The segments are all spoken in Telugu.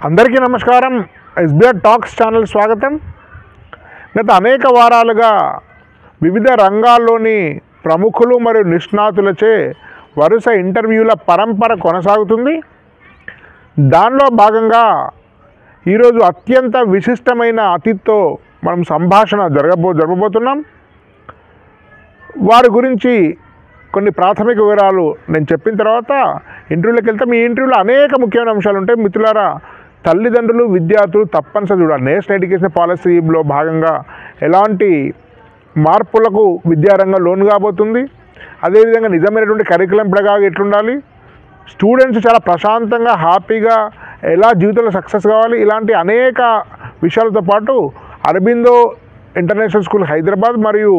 అందరికీ నమస్కారం. ఎస్బిఆర్ టాక్స్ ఛానల్ స్వాగతం. గత అనేక వారాలుగా వివిధ రంగాల్లోని ప్రముఖులు మరియు నిష్ణాతులచే వరుస ఇంటర్వ్యూల పరంపర కొనసాగుతుంది. దానిలో భాగంగా ఈరోజు అత్యంత విశిష్టమైన అతిథితో మనం సంభాషణ జరగబోతున్నాం. వారి గురించి కొన్ని ప్రాథమిక వివరాలు నేను చెప్పిన తర్వాత ఇంటర్వ్యూలోకి వెళ్తాం. ఈ ఇంటర్వ్యూలో అనేక ముఖ్యమైన అంశాలు ఉంటాయి. మిత్రులారా, తల్లిదండ్రులు విద్యార్థులు తప్పనిసరి చూడాలి. నేషనల్ ఎడ్యుకేషన్ పాలసీలో భాగంగా ఎలాంటి మార్పులకు విద్యారంగం లోను కాబోతుంది, అదేవిధంగా నిజమైనటువంటి కరికులం ప్రకారం ఎట్లుండాలి, స్టూడెంట్స్ చాలా ప్రశాంతంగా హ్యాపీగా ఎలా జీవితంలో సక్సెస్ కావాలి, ఇలాంటి అనేక విషయాలతో పాటు అరబిందో ఇంటర్నేషనల్ స్కూల్ హైదరాబాద్ మరియు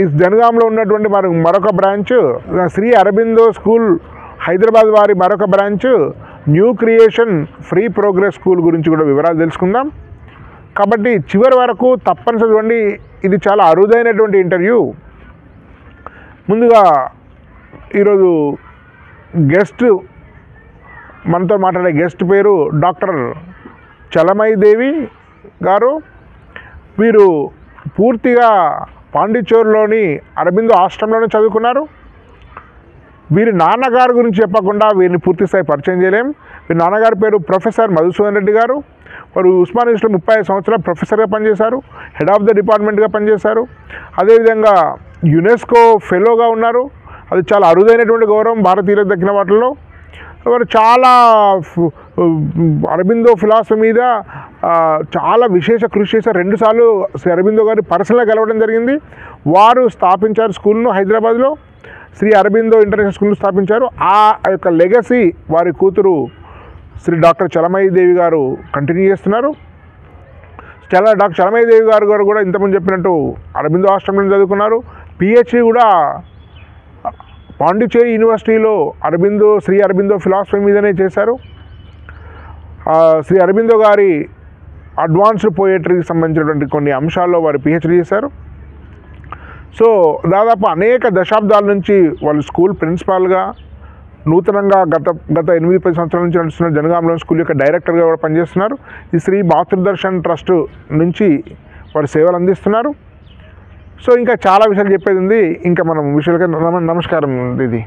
ఈ జనగాంలో ఉన్నటువంటి మరొక బ్రాంచ్ శ్రీ అరబిందో స్కూల్ హైదరాబాద్ వారి మరొక branch new creation free progress school గురించి కూడా వివరాలు తెలుసుకుందాం. కాబట్టి చివరి వరకు తప్పనిసరి చూడండి. ఇది చాలా అరుదైనటువంటి ఇంటర్వ్యూ. ముందుగా ఈరోజు మనతో మాట్లాడే గెస్ట్ పేరు డాక్టర్ చలమై దేవి గారు. వీరు పూర్తిగా పాండిచ్చేరిలోని అరబిందో ఆశ్రమంలోనే చదువుకున్నారు. వీరి నాన్నగారి గురించి చెప్పకుండా వీరిని పూర్తిస్థాయి పరిచయం చేయలేం. వీరి నాన్నగారి పేరు ప్రొఫెసర్ మధుసూదన్ రెడ్డి గారు. వారు ఉస్మానియా యూనివర్సిటీలో 35 సంవత్సరాలు ప్రొఫెసర్గా పనిచేశారు, హెడ్ ఆఫ్ ద డిపార్ట్మెంట్గా పనిచేశారు. అదేవిధంగా యునెస్కో ఫెలోగా ఉన్నారు. అది చాలా అరుదైనటువంటి గౌరవం భారతీయులకు దక్కిన వాటిల్లో. వారు చాలా అరబిందో ఫిలాసఫీ మీద చాలా విశేష కృషి చేశారు. 2 సార్లు శ్రీ అరబిందో గారిని పర్సనల్గా గెలవడం జరిగింది. వారు స్థాపించారు స్కూల్ను హైదరాబాద్లో, శ్రీ అరబిందో ఇంటర్నేషనల్ స్కూల్ను స్థాపించారు. ఆ యొక్క లెగసీ వారి కూతురు శ్రీ డాక్టర్ చలమై దేవి గారు కంటిన్యూ చేస్తున్నారు. డాక్టర్ చలమై దేవి గారు కూడా ఇంతకుముందు చెప్పినట్టు అరబిందో ఆశ్రమంలో చదువుకున్నారు. పిహెచ్డి కూడా పాండిచ్చేరి యూనివర్సిటీలో శ్రీ అరబిందో ఫిలాసఫీ మీదనే చేశారు. శ్రీ అరబిందో గారి అడ్వాన్స్డ్ పోయట్రీకి సంబంధించినటువంటి కొన్ని అంశాల్లో వారు పిహెచ్డి చేశారు. సో దాదాపు అనేక దశాబ్దాల నుంచి వాళ్ళు స్కూల్ ప్రిన్సిపాల్గా, నూతనంగా గత 8-10 సంవత్సరాల నుంచి నడుస్తున్న జనగాంలో స్కూల్ యొక్క డైరెక్టర్గా కూడా పనిచేస్తున్నారు. ఈ శ్రీ మాతృదర్శన్ ట్రస్ట్ నుంచి వారు సేవలు అందిస్తున్నారు. సో ఇంకా చాలా విషయాలు చెప్పేది ఉంది. ఇంకా మనం విషయాలుగా నమస్కారం ఇది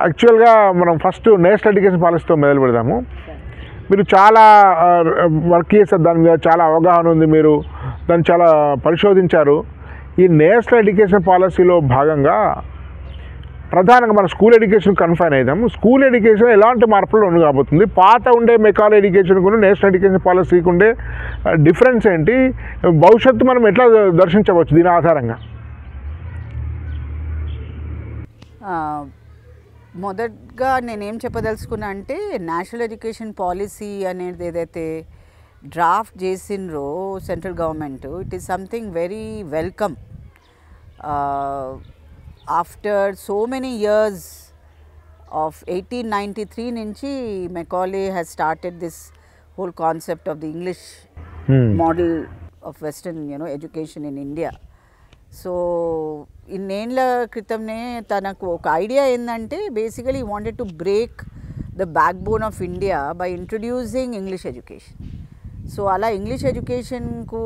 యాక్చువల్గా మనం ఫస్ట్ నేషనల్ ఎడ్యుకేషన్ పాలసీతో మొదలు పెడదాము. మీరు చాలా వర్క్ చేస్తారు దాని మీద, చాలా అవగాహన ఉంది, మీరు దాన్ని చాలా పరిశోధించారు. ఈ నేషనల్ ఎడ్యుకేషన్ పాలసీలో భాగంగా ప్రధానంగా మన స్కూల్ ఎడ్యుకేషన్ కన్ఫైన్ అయిదాము. స్కూల్ ఎడ్యుకేషన్ ఎలాంటి మార్పులు ఉండి కాబోతుంది, పాత ఉండే మెకాలే ఎడ్యుకేషన్కు నేషనల్ ఎడ్యుకేషన్ పాలసీకి ఉండే డిఫరెన్స్ ఏంటి, భవిష్యత్తు మనం ఎట్లా దర్శించవచ్చు దీని ఆధారంగా? మొదటగా నేనేం చెప్పదలుచుకున్నా అంటే నేషనల్ ఎడ్యుకేషన్ పాలసీ అనేది ఏదైతే డ్రాఫ్ట్ చేసిండ్రో central government, it is something very welcome. After so many years of 1893 నుంచి Macaulay has started this whole concept of the English model of western education in India. So ఇన్నేళ్ల క్రితంనే తనకు ఒక ఐడియా ఏంటంటే basically he wanted to break the backbone of India by introducing English education. So అలా ఇంగ్లీష్ ఎడ్యుకేషన్కు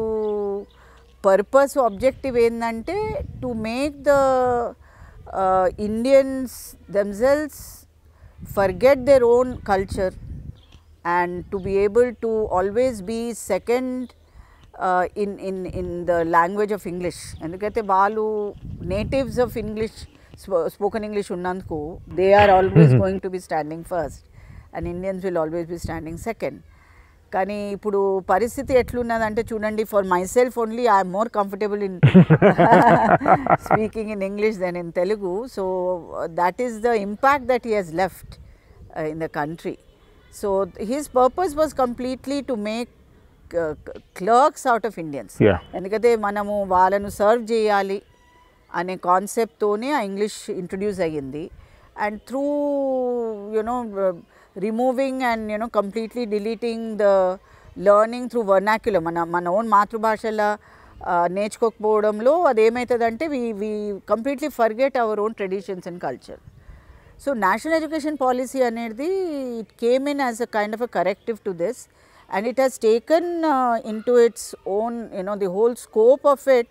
పర్పస్ ఆబ్జెక్టివ్ ఏంటంటే to make the Indians themselves forget their own culture and to be able to always be second in the language of English. ఎందుకైతే వాళ్ళు natives of English spoken English ఉన్నందుకు they are always going to be standing first and Indians will always be standing second. కానీ ఇప్పుడు పరిస్థితి ఎట్లున్నదంటే చూడండి, for myself only I'm more comfortable in speaking in English then in Telugu. So that is the impact that he has left in the country. So his purpose was completely to make clerks out of Indians. ఎందుకంటే మనము వాళ్ళను సర్వ్ చేయాలి అనే కాన్సెప్ట్తోనే ఆ ఇంగ్లీష్ ఇంట్రడ్యూస్ అయ్యింది. And through removing and completely deleting the learning through vernacular, మన ఓన్ మాతృభాషల నేర్చుకోకపోవడంలో అదేమవుతుందంటే we completely forget our own traditions and culture. So national education policy అనేది it came in as a kind of a corrective to this, and it has taken into its own the whole scope of it.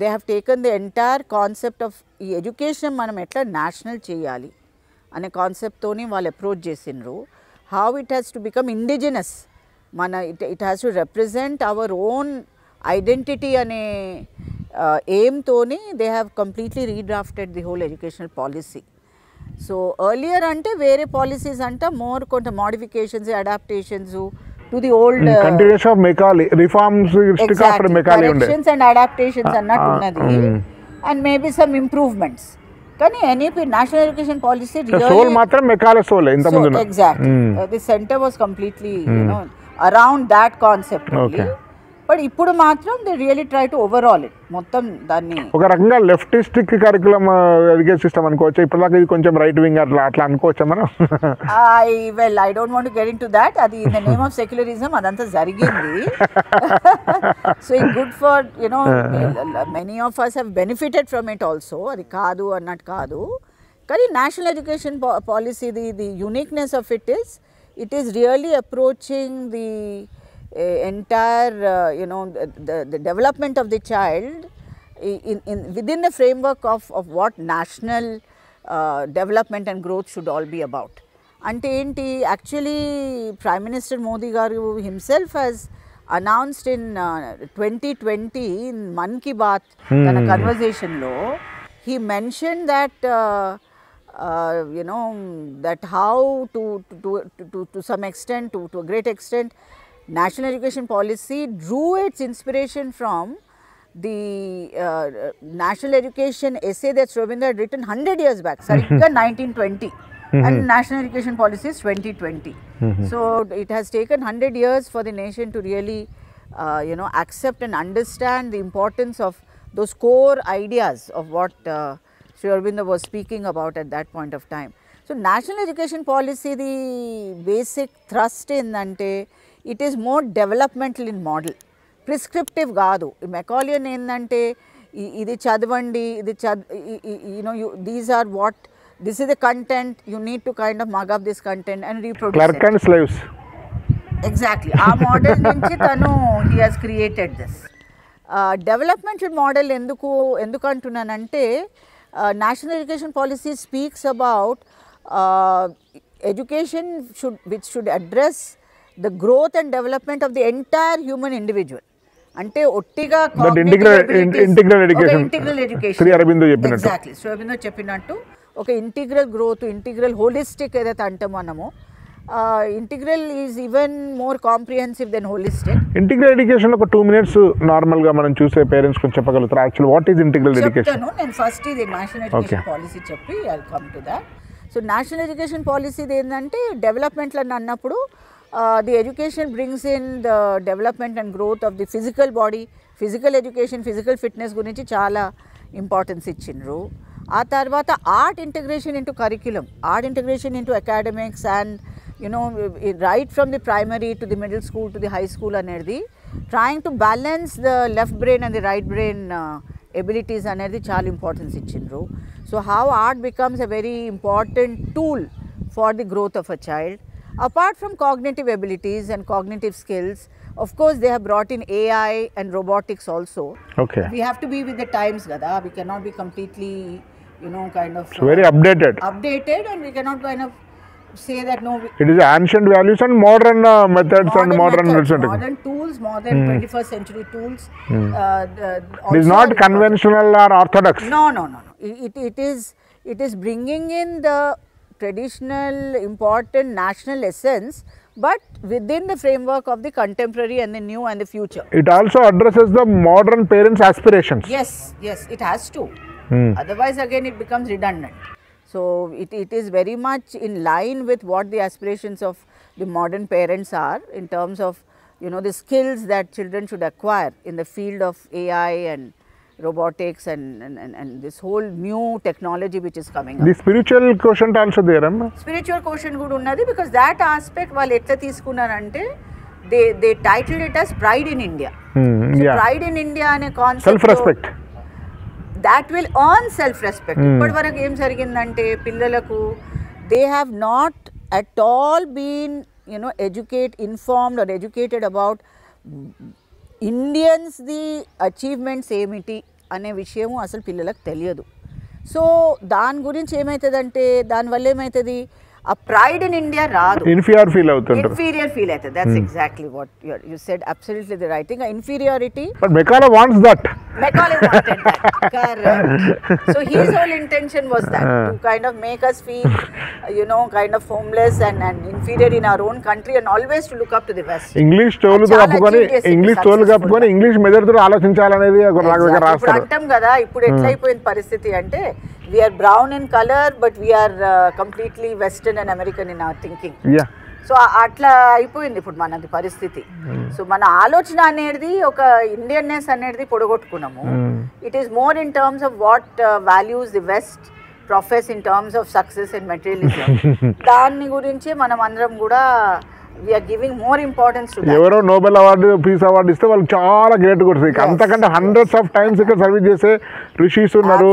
They have taken the entire concept of ఈ ఎడ్యుకేషన్ మనం ఎట్లా నేషనల్ చేయాలి అనే కాన్సెప్ట్తోని వాళ్ళు అప్రోచ్ చేసిండ్రు. How it has to become indigenous, it has to represent our own identity అనే ఎయిమ్తోని they have completely redrafted the whole educational policy. So earlier అంటే వేరే పాలసీస్ అంటే మోర్ కొంత modifications, adaptations to the old continuation of Macaulay reforms, corrections and adaptations అన్నట్టు ఉన్నది, అండ్ మేబీ సమ్ ఇంప్రూవ్మెంట్స్. కానీ NEP national education policy the centre was completely around that concept. But ఇప్పుడు మాత్రం they really try to overall it మొత్తం దాన్ని ఒక రకంగా లెఫ్టిస్టిక్ కరికులం ఎడ్యుకేషన్ సిస్టమ్ అనుకోవచ్చు. ఇప్పటిదాకా ఇది కొంచెం రైట్ వింగ్ అట్లా అనుకోవచ్చా మనం? I don't want to get into that. అది in the name of secularism అదంతా జరిగింది. So it good for many of us have benefited from it also. అది కాదు అన్నట్టు కాదు. కానీ national education policy the uniqueness of it is really approaching the entire the development of the child in within the framework of what national development and growth should all be about. Ante enti actually Prime Minister Modi garu himself has announced in 2020 in Man Ki Baat tana conversation lo he mentioned that that how to some extent, to a great extent, national education policy drew its inspiration from the national education essay that Shrobindra had written 100 years back, Sarika 1920, and national education policy is 2020. So it has taken 100 years for the nation to really accept and understand the importance of those core ideas of what Sri Aurobindo was speaking about at that point of time. So national education policy, the basic thrust ఏందంటే it is more developmental in model, prescriptive కాదు. మెకాలియన్ ఏంటంటే ఇది చదవండి, ఇది these are what, this is the content, you need to kind of mug up this content and reproduce clerk it. and slaves. Exactly. ఆ మోడల్ నుంచి తను he has created this. Developmental model ఎందుకు అంటున్నానంటే national education policy speaks about education which should address the growth and development of the entire human individual. అంటే ఒట్టిగా ఇంటిగ్రల్ ఎడ్యుకేషన్ శ్రీ అరబిందో చెప్పినట్టు ఒక ఇంటిగ్రల్ గ్రోత్, ఇంటిగ్రల్ హోలిస్టిక్ ఏదైతే అంటే మనము integral is even more comprehensive then holistic. Integral education ఒక 2 minutes నార్మల్గా మనం చూసే పేరెంట్స్ కొంచెం చెప్పగలుగుతారు actual what is integral education? నేను ఫస్ట్ ఇది నేషనల్ ఎడ్యుకేషన్ పాలసీ చెప్పి I come to that. So national education policy ఏంటంటే డెవలప్మెంట్లో అన్నప్పుడు the education brings in the development and growth of the physical body, physical education, physical fitness గురించి చాలా ఇంపార్టెన్స్ ఇచ్చిండ్రు. ఆ తర్వాత art integration into curriculum, art integration into academics and right from the primary to the middle school to the high school అనేది trying to balance the left brain and the right brain abilities అనేది చాలా ఇంపార్టెన్స్ ఇచ్చిండ్రు. So how art becomes a very important tool for the growth of a child. Apart from cognitive abilities and cognitive skills, of course they have brought in AI and robotics also. Okay. We have to be with the times kada, we cannot be completely kind of very updated and we cannot kind of say that no, it is ancient values and modern methods and modern tools, modern 21st century tools. It is not conventional or orthodox. No. It is bringing in the traditional important national essence, but within the framework of the contemporary and the new and the future. It also addresses the modern parents' aspirations. Yes, it has to. Otherwise again it becomes redundant. So it is very much in line with what the aspirations of the modern parents are in terms of the skills that children should acquire in the field of AI and robotics and this whole new technology which is coming up. The spiritual quotient also there, amma? Spiritual quotient kuda unnadi because that aspect వాళ్ళు ఎట్లా తీసుకున్నారంటే they titled it as Pride in India. Pride in India అనే concept, self respect, that will earn self-respect. ఇప్పటి వరకు ఏం జరిగిందంటే పిల్లలకు they have not at all been informed or educated about Indians the achievements ఏమిటి అనే విషయము అసలు పిల్లలకు తెలియదు. సో దాని గురించి ఏమవుతుందంటే దానివల్ల ఏమవుతుంది, ఆ ప్రైడ్ ఇన్ ఇండియా రాదు, ఇన్ఫీరియర్ ఫీల్ అవుతుంది. That's exactly what you said, absolutely the right thing. Inferiority, but Macaulay wants that. Macaulay wanted that. Correct. So his whole intention was that to kind of make us feel kind of homeless and inferior in our own country and always to look up to the West. English టోల్ కప్పుకొని ఇంగ్లీష్ మెదడుతో ఆలోచించాలనేది రాస్తారు. అంటాం కదా ఇప్పుడు ఎట్లయిపోయింది పరిస్థితి అంటే we are brown in color but we are completely Western and American in our thinking. Yeah. So అట్లా అయిపోయింది ఇప్పుడు మనది పరిస్థితి. సో మన ఆలోచన అనేది ఒక ఇండియన్నెస్ అనేది పొడగొట్టుకున్నాము. It is more in terms of what values the West profess in terms of success and materialism. దాని గురించి మనం అందరం కూడా we are giving more importance to that. ఎవరో నోబెల్ అవార్డు, పీస్ అవార్డు ఇస్తే వాళ్ళు చాలా గ్రేట్ కొడుతుంది. అంతకంటే హండ్రెడ్స్ ఆఫ్ టైమ్స్ ఇక్కడ సర్వీస్ చేసే ఋషిస్ ఉన్నారు,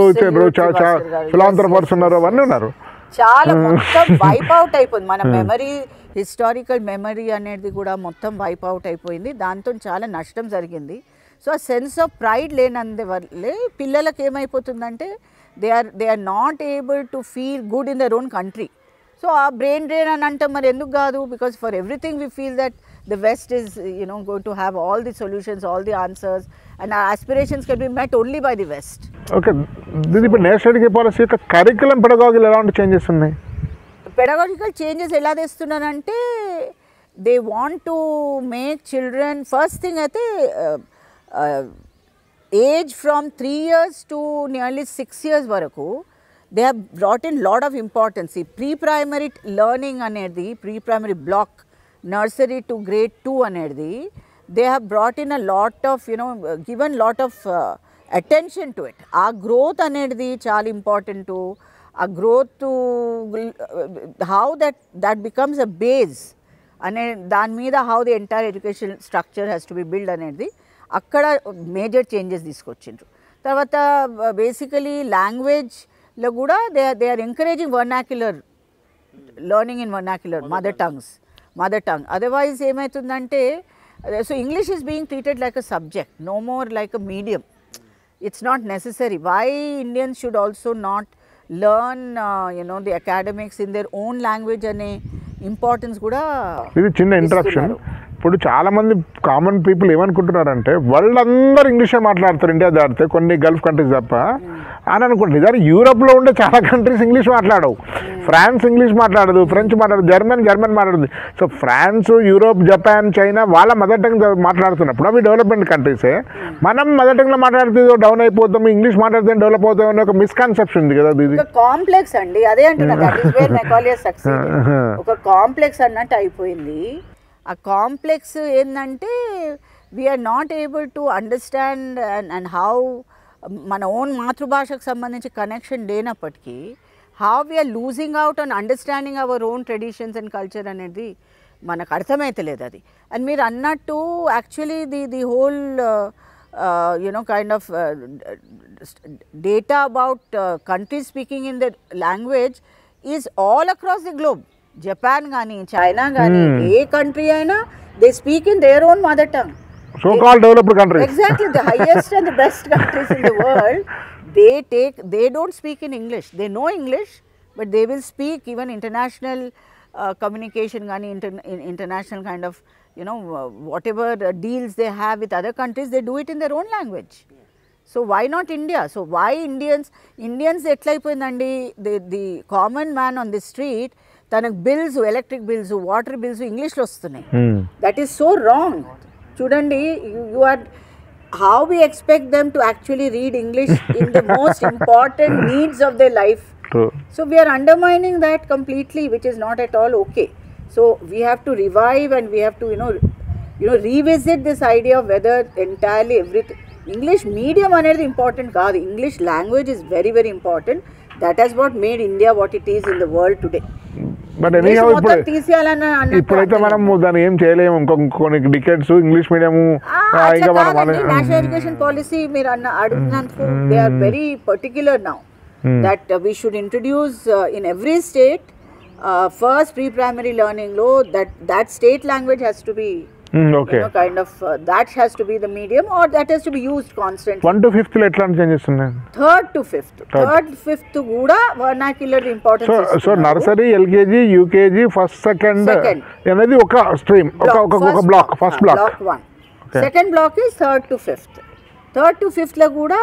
ఫిలాంథ్రపర్స్ ఉన్నారు, అవన్నీ ఉన్నారు. చాలా మొత్తం వైప్ అవుట్ అయిపోయింది మన మెమరీ, హిస్టారికల్ మెమరీ అనేది కూడా మొత్తం వైప్ అవుట్ అయిపోయింది. దాంతో చాలా నష్టం జరిగింది. సో ఆ సెన్స్ ఆఫ్ ప్రైడ్ లేనందువల్లే పిల్లలకు ఏమైపోతుందంటే they are not able to feel good in their own country. So ఆ బ్రెయిన్ డ్రైన్ అని అంటే మరి ఎందుకు కాదు, because for everything we feel that the West is going to have all the solutions, all the answers and our aspirations can be met only by the West. Okay, దీని ఇప్పుడు నేషనల్ ఎడ్యుకేషన్ పాలసీ యొక్క కరికులం పెడగాగిల్ ఎలాంటి చేంజెస్ ఉన్నాయి? పెడగాజికల్ చేంజెస్ ఎలా తెస్తున్నారంటే they want to make children, first thing అయితే age from 3 years to nearly 6 years వరకు they have brought in lot of importance. ఈ ప్రీ ప్రైమరీ లెర్నింగ్ అనేది, pre primary block, nursery to grade 2 అనేది they have brought in a lot of given lot of attention to it. ఆ గ్రోత్ అనేది చాలా ఇంపార్టెంట్. ఆ growth how that becomes a base అనే దాని మీద how the entire education structure has to be build అనేది అక్కడ మేజర్ చేంజెస్ తీసుకొచ్చిండ్రు. తర్వాత బేసికలీ లాంగ్వేజ్లో కూడా they are encouraging vernacular learning in vernacular mother tongue. Otherwise ఏమవుతుందంటే So English is being treated like a subject, no more like a medium. It's not necessary. Why Indians should also not learn the academics in their own language అనే ఇంపార్టెన్స్ కూడా ఇది చిన్న ఇంట్రప్షన్. ఇప్పుడు చాలామంది కామన్ పీపుల్ ఏమనుకుంటున్నారంటే వాళ్ళందరూ ఇంగ్లీషే మాట్లాడతారు ఇండియా దాటితే, కొన్ని గల్ఫ్ కంట్రీస్ తప్ప అని అనుకుంటుంది. ఇదే యూరోప్లో ఉండే చాలా కంట్రీస్ ఇంగ్లీష్ మాట్లాడవు. ఫ్రాన్స్ ఇంగ్లీష్ మాట్లాడదు, ఫ్రెంచ్ మాట్లాడదు, జర్మన్ మాట్లాడదు. So France, Europe, Japan, China వాళ్ళ మదర్ టంగ్ మాట్లాడుతున్నప్పుడు అవి డెవలప్మెంట్ కంట్రీసే. మనం మదర్ టంగ్లో మాట్లాడితే డౌన్ అయిపోతాం, ఇంగ్లీష్ మాట్లాడితే డెవలప్ అవుతాం అనే ఒక మిస్కన్సెప్షన్ ఉంది కదా. ఇది కాంప్లెక్స్ అండి, అదే అంటున్నా. ఒక కాంప్లెక్స్ అన్నట్టు అయిపోయింది. ఆ కాంప్లెక్స్ ఏంటంటే we are not able to understand and how మన ఓన్ మాతృభాషకు సంబంధించి కనెక్షన్ లేనప్పటికీ how we are losing out and understanding our own traditions and culture అనేది మనకు అర్థమైతలేదు అది. అండ్ మీరు అన్నట్టు actually the whole kind of data about countries speaking in the language is all across the globe. Japan కానీ, చైనా కానీ, ఏ కంట్రీ అయినా they speak in their own mother tongue. So called developed countries. Exactly, the highest and the best countries in the world, they don't speak in English. They know English, but they will speak even international communication gani, international kind of whatever deals they have with other countries, they do it in their own language. So why not India? So why Indians ఎట్లా అయిపోయిందండి, the common man on the street తనకు bills, electric bills, water bills ఇంగ్లీష్లో వస్తున్నాయి. That is so wrong. చూడండి, you are how we expect them to actually read English in the most important needs of their life. True. So we are undermining that completely, which is not at all okay. So we have to revive and we have to revisit this idea of whether entirely everything English medium అనేది important కాదు. English language is very very important. That has what made India what it is in the world today. But anyhow ఇప్పుడైతే మనం దాన్ని ఏం చేయలేము. కొన్ని డికెట్స్ ఇంగ్లీష్ మీడియం ఇంకా మనం నేషనల్ ఎడ్యుకేషన్ పాలసీ మీరు అడుగుతున్నందుకు they are very particular now that we should introduce in every state first pre primary learning లో that state language has to be kind of that has to be the medium or that has to be used constantly. 1 to 5th లో ఎట్లా చేంజెస్ ఉన్నాయి? 3rd to 5th కూడా vernacular importance. So nursery, LKG, UKG, first, second అనేది ఒక స్ట్రీమ్, ఒక block. First block 1. Second block is 3rd to 5th. 3rd to 5th లో కూడా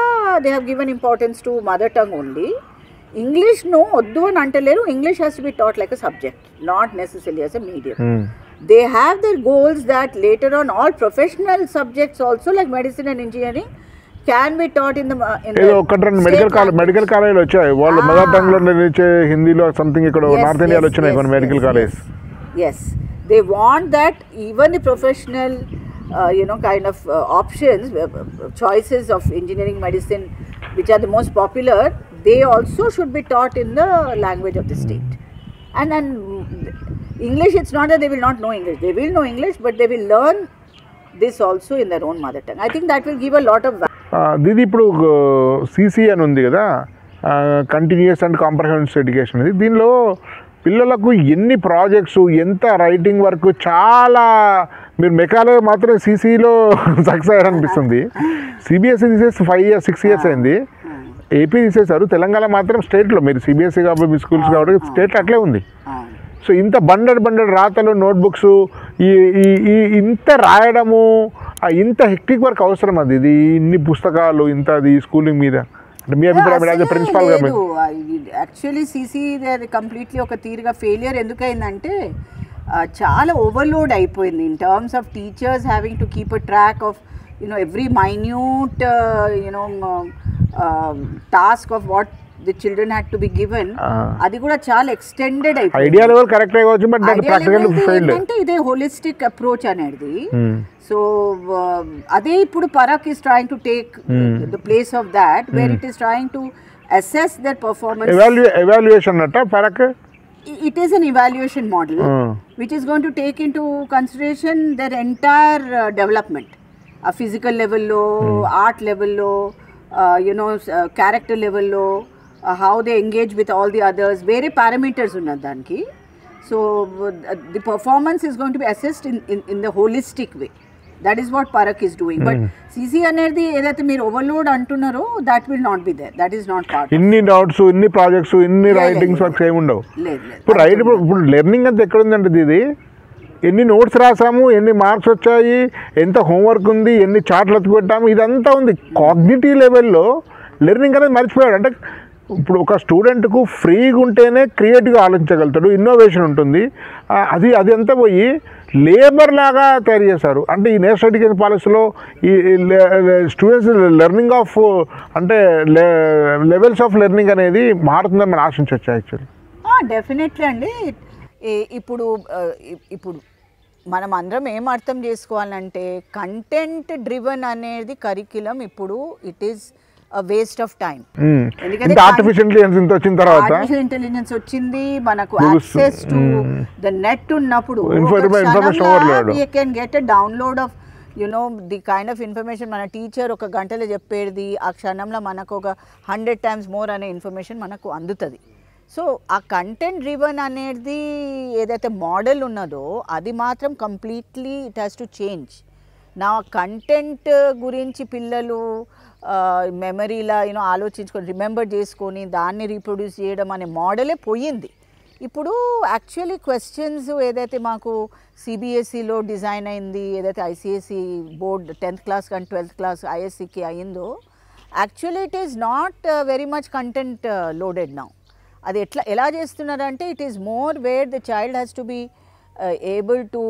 they have given importance to mother tongue only. English no వద్దు అని అంటలేరు. English has to be taught like a subject, not necessarily as a medium. They have their goals that later on all professional subjects also like medicine and engineering can be taught in the medical కాలేజీలు వచ్చాయి. వాళ్ళు మదర్ టంగ్ లో నేర్చే హిందీలో సంథింగ్ ఇక్కడ నార్త్ ఇండియాలో వచ్చినాయి కొన్ని medical college. Yes, they want that even the professional kind of options, choices of engineering, medicine, which are the most popular, they also should be taught in the language of the state. And then English, it's not that they will not know English. They will know English, but they will learn this also in their own mother tongue. I think that will give a lot of value. దీది ఇప్పుడు సిసి అని ఉంది కదా, కంటిన్యూస్ అండ్ కాంప్రహెన్సివ్ ఎడ్యుకేషన్. ఇది దీనిలో పిల్లలకు ఎన్ని ప్రాజెక్ట్స్, ఎంత రైటింగ్ వర్క్, చాలా మీరు మెకాలో మాత్రం సిసిలో సక్సెస్ అయ్యారు అనిపిస్తుంది. సిబిఎస్ఈ తీసేసి 5 years 6 years అయింది. ఏపీ తీసేశారు. తెలంగాణ మాత్రం స్టేట్లో, మీరు సిబిఎస్ఈ కాబట్టి మీ స్కూల్స్ కాబట్టి స్టేట్లో అట్లే ఉంది. సో ఇంత బండెడ్ రాతలు, నోట్బుక్స్, ఇంత రాయడము, ఇంత హెక్టిక్ వర్క్ అవసరం అది? ఇది ఇన్ని పుస్తకాలు, ఇంత అది స్కూలింగ్ మీద అంటే మీ అభిప్రాయం ప్రిన్సిపాల్ గా? యాక్చువల్లీ సిసి కంప్లీట్లీ ఒక తీరుగా ఫెయిలియర్. ఎందుకైందంటే చాలా ఓవర్లోడ్ అయిపోయింది in terms of teachers having to keep a track of every minute task of what the children had to be given. అది కూడా చాలా ఎక్స్టెండెడ్ అయిపోయింది. ఐడియా లెవెల్ కరెక్ట్ అయ్యవచ్చు, బట్ దట్ ప్రాక్టికల్లీ ఫెయిల్డ్. అంటే ఇదే హోలిస్టిక్ అప్రోచ్ అనేది. సో అదే ఇప్పుడు Parakh is trying to take the place of that, where it is trying to assess their performance. Evaluation అట Parakh. It is an evaluation model which is going to take into consideration their entire development, a physical level lo, art level lo, character level lo, how they engage with all the others, very parameters unnad daniki. So the performance is going to be assessed in the holistic way. That is what Parakh is doing. But CC అనేది ఏదైతే మీరు ఓవర్లోడ్ అంటున్నారో that will not be there, that is not part. ఇన్ని డౌట్స్, ఇన్ని ప్రాజెక్ట్స్, ఇన్ని రైటింగ్స్ వర్క్స్ ఏమి ఉండవు. ఇప్పుడు లెర్నింగ్ అంతా ఎక్కడ ఉందంటే ఇది ఎన్ని నోట్స్ రాసాము, ఎన్ని మార్క్స్ వచ్చాయి, ఎంత హోంవర్క్ ఉంది, ఎన్ని చార్ట్లు ఎత్తుపెట్టాము, ఇదంతా ఉంది. కాగ్నిటివ్ లెవెల్లో లెర్నింగ్ అనేది మర్చిపోయాడు. అంటే ఇప్పుడు ఒక స్టూడెంట్కు ఫ్రీగా ఉంటేనే క్రియేటివ్గా ఆలోచించగలుగుతాడు, ఇన్నోవేషన్ ఉంటుంది. అది అంతా పోయి లేబర్ లాగా తయారు చేశారు. అంటే ఈ నేషనల్ ఎడ్యుకేషన్ పాలసీలో ఈ స్టూడెంట్స్ లెర్నింగ్ ఆఫ్ అంటే లెవెల్స్ ఆఫ్ లెర్నింగ్ అనేది మారుతుందని మనం ఆశించవచ్చు యాక్చువల్లీ. డెఫినెట్లీ అండి. ఇప్పుడు మనం అందరం ఏం అర్థం చేసుకోవాలంటే కంటెంట్ డ్రివెన్ అనేది కరిక్యులం ఇప్పుడు it is waste of time. ఎందుకంటే ఆర్టిఫిషియల్ ఇంటెలిజెన్స్ వచ్చింది, మనకు యాక్సెస్ టు ద నెట్ ఉన్నప్పుడు you can get a download of you know the kind of information. మన టీచర్ ఒక గంటలో చెప్పేది ఆ క్షణంలో మనకు ఒక 100 times మోర్ అనే ఇన్ఫర్మేషన్ మనకు అందుతుంది. సో ఆ కంటెంట్ డ్రివెన్ అనేది ఏదైతే మోడల్ ఉన్నదో అది మాత్రం completely it has to change. నా కంటెంట్ గురించి పిల్లలు మెమరీలా ఆలోచించుకొని రిమెంబర్ చేసుకొని దాన్ని రీప్రొడ్యూస్ చేయడం అనే మోడలే పోయింది. ఇప్పుడు యాక్చువల్లీ క్వశ్చన్స్ ఏదైతే మాకు సిబిఎస్ఈలో డిజైన్ అయింది, ఏదైతే ఐసిఎస్ఈ బోర్డ్ 10th class కానీ 12th class ఐఎస్సికి అయిందో actually it is not very much content loaded now. అది ఎలా చేస్తున్నారంటే it is more where the child has to be able to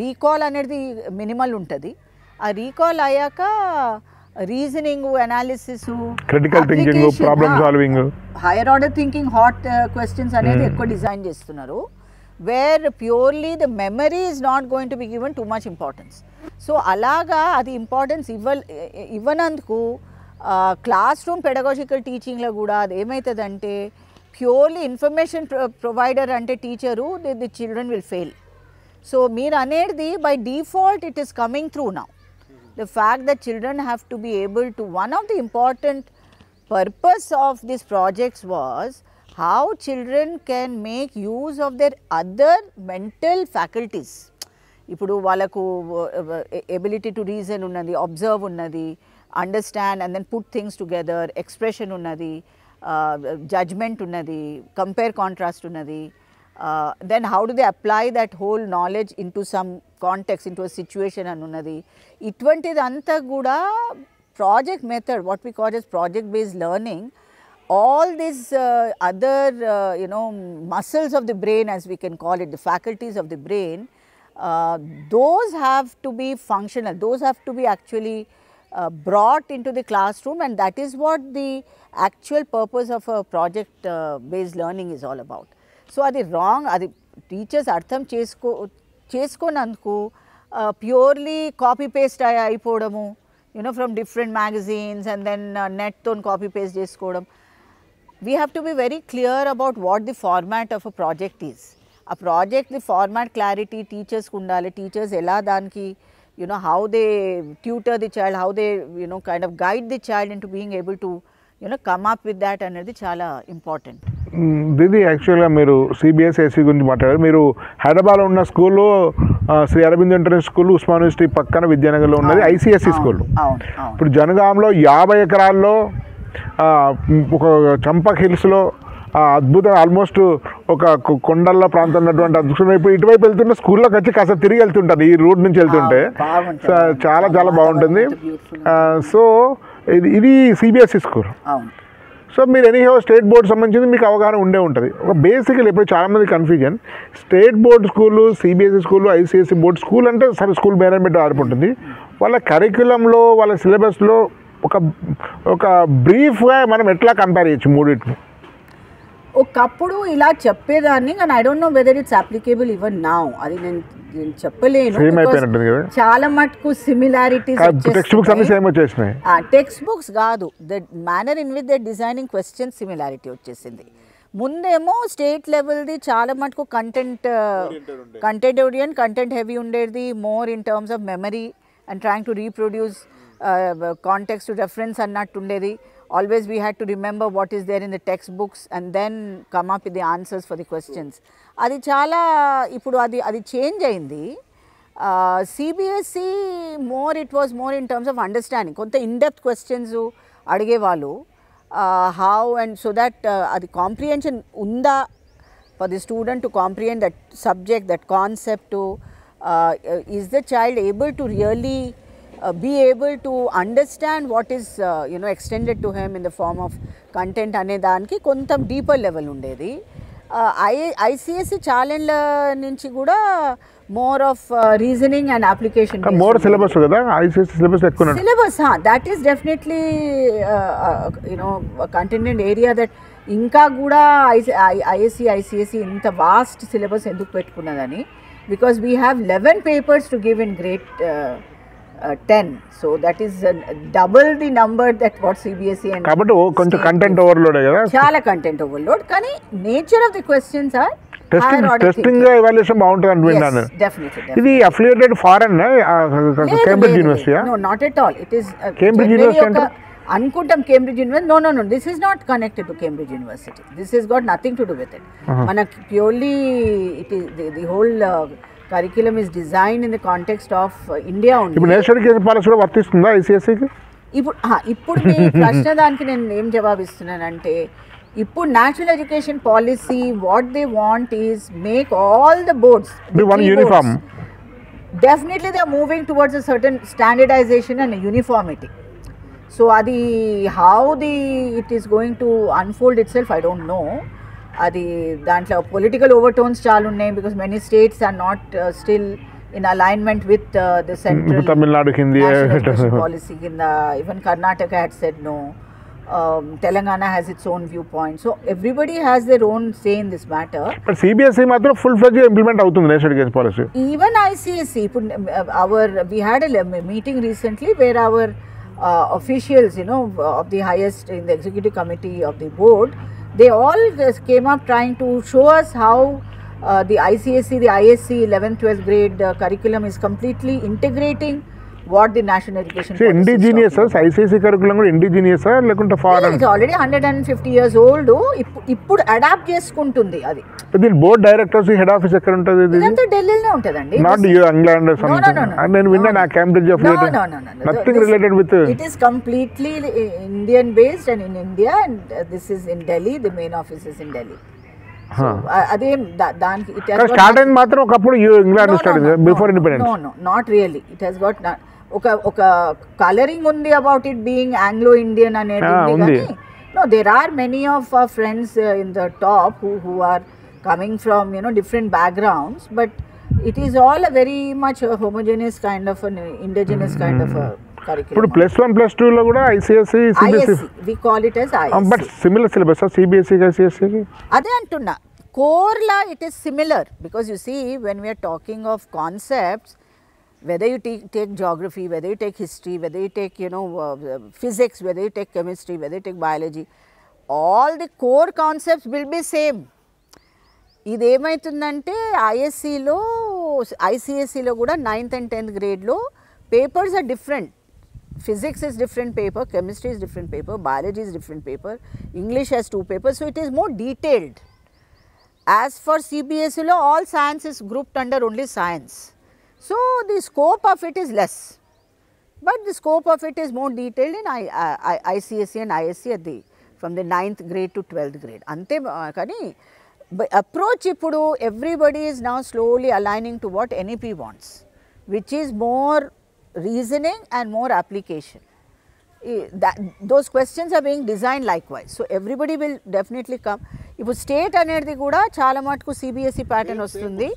recall అనేది మినిమల్ ఉంటుంది. ఆ రీకాల్ అయ్యాక reasoning, analysis, critical thinking, problem solving, higher order thinking, hot questions అనేది ఎక్కువ డిజైన్ చేస్తున్నారు. Where purely the memory is not going to be given too much importance. So అలాగా అది ఇంపార్టెన్స్ ఇవ్వనందుకు క్లాస్ రూమ్ పెడగాజికల్ టీచింగ్లో కూడా అది ఏమవుతుందంటే ప్యూర్లీ ఇన్ఫర్మేషన్ ప్రొవైడర్ అంటే teacher the children will fail. So మీరు అనేది by default it is coming through now. The fact that children have to be able to, one of the important purpose of these projects was how children can make use of their other mental faculties. ఇప్పుడు వాళ్ళకు ఎబిలిటీ టు రీజన్ ఉన్నది, అబ్జర్వ్ ఉన్నది, understand and then put things together, expression ఉన్నది, జడ్జ్మెంట్ ఉన్నది, కంపేర్ కాంట్రాస్ట్ ఉన్నది. Then how do they apply that whole knowledge into some context, into a situation అని ఉన్నది. ఇటువంటిది అంతా కూడా project method, what we call as project based learning, all these other muscles of the brain as we can call it, the faculties of the brain, those have to be functional, those have to be actually brought into the classroom, and that is what the actual purpose of a project based learning is all about. So అది రాంగ్. అది టీచర్స్ అర్థం చేసుకోనందుకు ప్యూర్లీ కాపీ పేస్ట్ అయిపోవడము, from different magazines and then నెట్తో కాపీ పేస్ట్ చేసుకోవడం. We have to be very clear about what the format of a project is. ఆ ప్రాజెక్ట్ ది ఫార్మాట్ క్లారిటీ టీచర్స్కి ఉండాలి. టీచర్స్ ఎలా దానికి how they tutor the child, how they kind of guide the child into being able to come up with that అనేది చాలా ఇంపార్టెంట్. దీది యాక్చువల్గా మీరు సిబిఎస్ఈ గురించి మాట్లాడారు. మీరు హైదరాబాద్లో ఉన్న స్కూల్లో Shri Aravind international school, Osman university పక్కన విద్యానగర్లో ఉన్నది ఐసిఎస్ఈ స్కూల్. ఇప్పుడు జనగాంలో 50 ఎకరాల్లో ఒక చంపక్ హిల్స్లో అద్భుతం, ఆల్మోస్ట్ ఒక కొండల ప్రాంతం ఉన్నటువంటి అద్భుతం. ఇప్పుడు ఇటువైపు వెళ్తుంటే స్కూల్లోకి వచ్చి కాస్త తిరిగి వెళ్తుంటారు ఈ రూట్ నుంచి వెళ్తుంటే చాలా చాలా బాగుంటుంది. సో ఇది సిబిఎస్ఈ స్కూల్. సో మీరు ఎనీహో స్టేట్ బోర్డు సంబంధించింది మీకు అవగాహన ఉండే ఉంటుంది. ఒక బేసికల్ ఇప్పుడు చాలామంది confusion, state board school, CBSE school, ICSE board school అంటే సరే స్కూల్ మేనేజ్మెంట్ ఆరిపోతుంది. వాళ్ళ కరిక్యులంలో, వాళ్ళ సిలబస్లో ఒక బ్రీఫ్గా మనం ఎట్లా కంపేర్ చేయొచ్చు మూడింటిని? ఒకప్పుడు ఇలా చెప్పేదాన్ని, కానీ I don't know whether it's applicable even now. అది నేను చెప్పలేను. చాలా మటుకు సిమిలారిటీస్ వచ్చేసినాయి. టెక్స్ట్ బుక్స్ కాదు, the manner in which they designing question similarity వచ్చేసింది. ముందేమో స్టేట్ లెవెల్ది చాలా మటుకు కంటెంట్ ఓరియంట్, కంటెంట్ హెవీ ఉండేది, more in terms of memory and trying to reproduce context to reference అన్నట్టు ఉండేది. Always we had to remember what is there in the textbooks and then come up with the answers for the questions. అది చాలా ఇప్పుడు అది చేంజ్ అయింది. CBSE it was more in terms of understanding. కొంత in-depth questions అడిగేవాళ్ళు, how and so that అది comprehension ఉందా for the student to comprehend that subject, that concept, to is the child able to really be able to understand what is extended to him in the form of content అనే దానికి కొంత డీపర్ లెవెల్ ఉండేది. ICSE ఛాలెంజ్ల నుంచి కూడా more of reasoning and application, more syllabus కదా ICSE సిలబస్ ఎక్కువ syllabus. That is definitely contented area that ఇంకా కూడా ICSE ఇంత వాస్ట్ సిలబస్ ఎందుకు పెట్టుకున్నదని, because we have 11 papers to give in grade 10, so that is double the number that what CBSE and కాబట్టి కొంచెం కంటెంట్ ఓవర్లోడ్ కదా, చాలా కంటెంట్ ఓవర్లోడ్. కానీ nature of the questions are testing evaluation బాగుంటుంది అని విన్నాను. ఇది affiliated foreign Cambridge university? No, not at all. It is Cambridge university అనుకుంటాం. Cambridge university, no, this is not connected to Cambridge university. This is got nothing to do with it. మనకి purely it is the whole curriculum is designed in the context of India only. ఇప్పుడు నేషనల్ ఎడ్యుకేషన్ పాలసీ కూడా వర్తిస్తుందా ICSEకి? ఇప్పుడు మీ ప్రశ్న దానికి నేను ఏం జవాబిస్తున్నానంటే, ఇప్పుడు national education policy what they want is make all the boards one uniform. Definitely they are moving towards a certain standardization and uniformity. So adi how it is going to unfold itself, I don't know. అది దాంట్లో పొలిటికల్ ఓవర్టోన్స్ చాలా ఉన్నాయి, because many states are not still in alignment with the central Tamil Nadu Hindi policy కింద. Even Karnataka had said no, Telangana has its own viewpoint, so everybody has their own say in this matter. But CBSE మాత్రం ఫుల్ ఫ్లెడ్జ్ ఇంప్లిమెంట్ అవుతుంది national education policy. Even ICSE, we had a meeting recently where our officials, of the highest in the executive committee of the board, they all came up trying to show us how the ICSE, the ISC 11th 12th grade curriculum is completely integrating what the national education policy indigenous ICSE curriculum కూడా indigenous లేకుంటే foreign? It's already 150 years old. ఇప్పుడు అడాప్ట్ చేసుకుంటుంది అది. దీని బోర్డ్ డైరెక్టర్స్ హెడ్ ఆఫీస్ ఎక్కడ ఉంటుంది? ఇదంతా ఢిల్లీలోనే ఉంటదండి. Not England something. నేను విన్నాను ఆ Cambridge affiliated. Nothing related with. It is completely Indian based and in India, and this is in Delhi. The main office is in Delhi. అదే దానికి స్టార్ట్ అయింది మాత్రం ఒకప్పుడు ఇంగ్లాండ్ స్టార్ట్ అయింది before independence. No not really. It has got ఒక కలరింగ్ ఉంది about it being Anglo Indian అనేది ఉంది. No, there are many of our friends in the top who are coming from different backgrounds, but it is all a very much a homogeneous kind of an indigenous kind of a curriculum. ఇప్పుడు +1 +2 లో కూడా ICSE CBSE we call it as ISC. But similar syllabus CBSE ICSE కి అదే అంటున్నా, core la it is similar, because you see when we are talking of concepts, whether you take geography, whether you take history, whether you take physics, whether you take chemistry, whether you take biology, all the core concepts will be same. ఇదేమవుతుందంటే ICSEలో కూడా 9th and 10th గ్రేడ్లో papers are different. Physics is different paper, chemistry is different paper, biology is different paper, English has 2 papers, so it is more detailed. As for CBSE law, all science is grouped under only science, so the scope of it is less, but the scope of it is more detailed in ICSE and ISC from the 9th grade to 12th grade. Ante kani approach ippudu everybody is now slowly aligning to what NEP wants, which is more reasoning and more application. Those questions are being designed likewise, so everybody will definitely come. If state anedi kuda chaala matku CBSE pattern vastundi,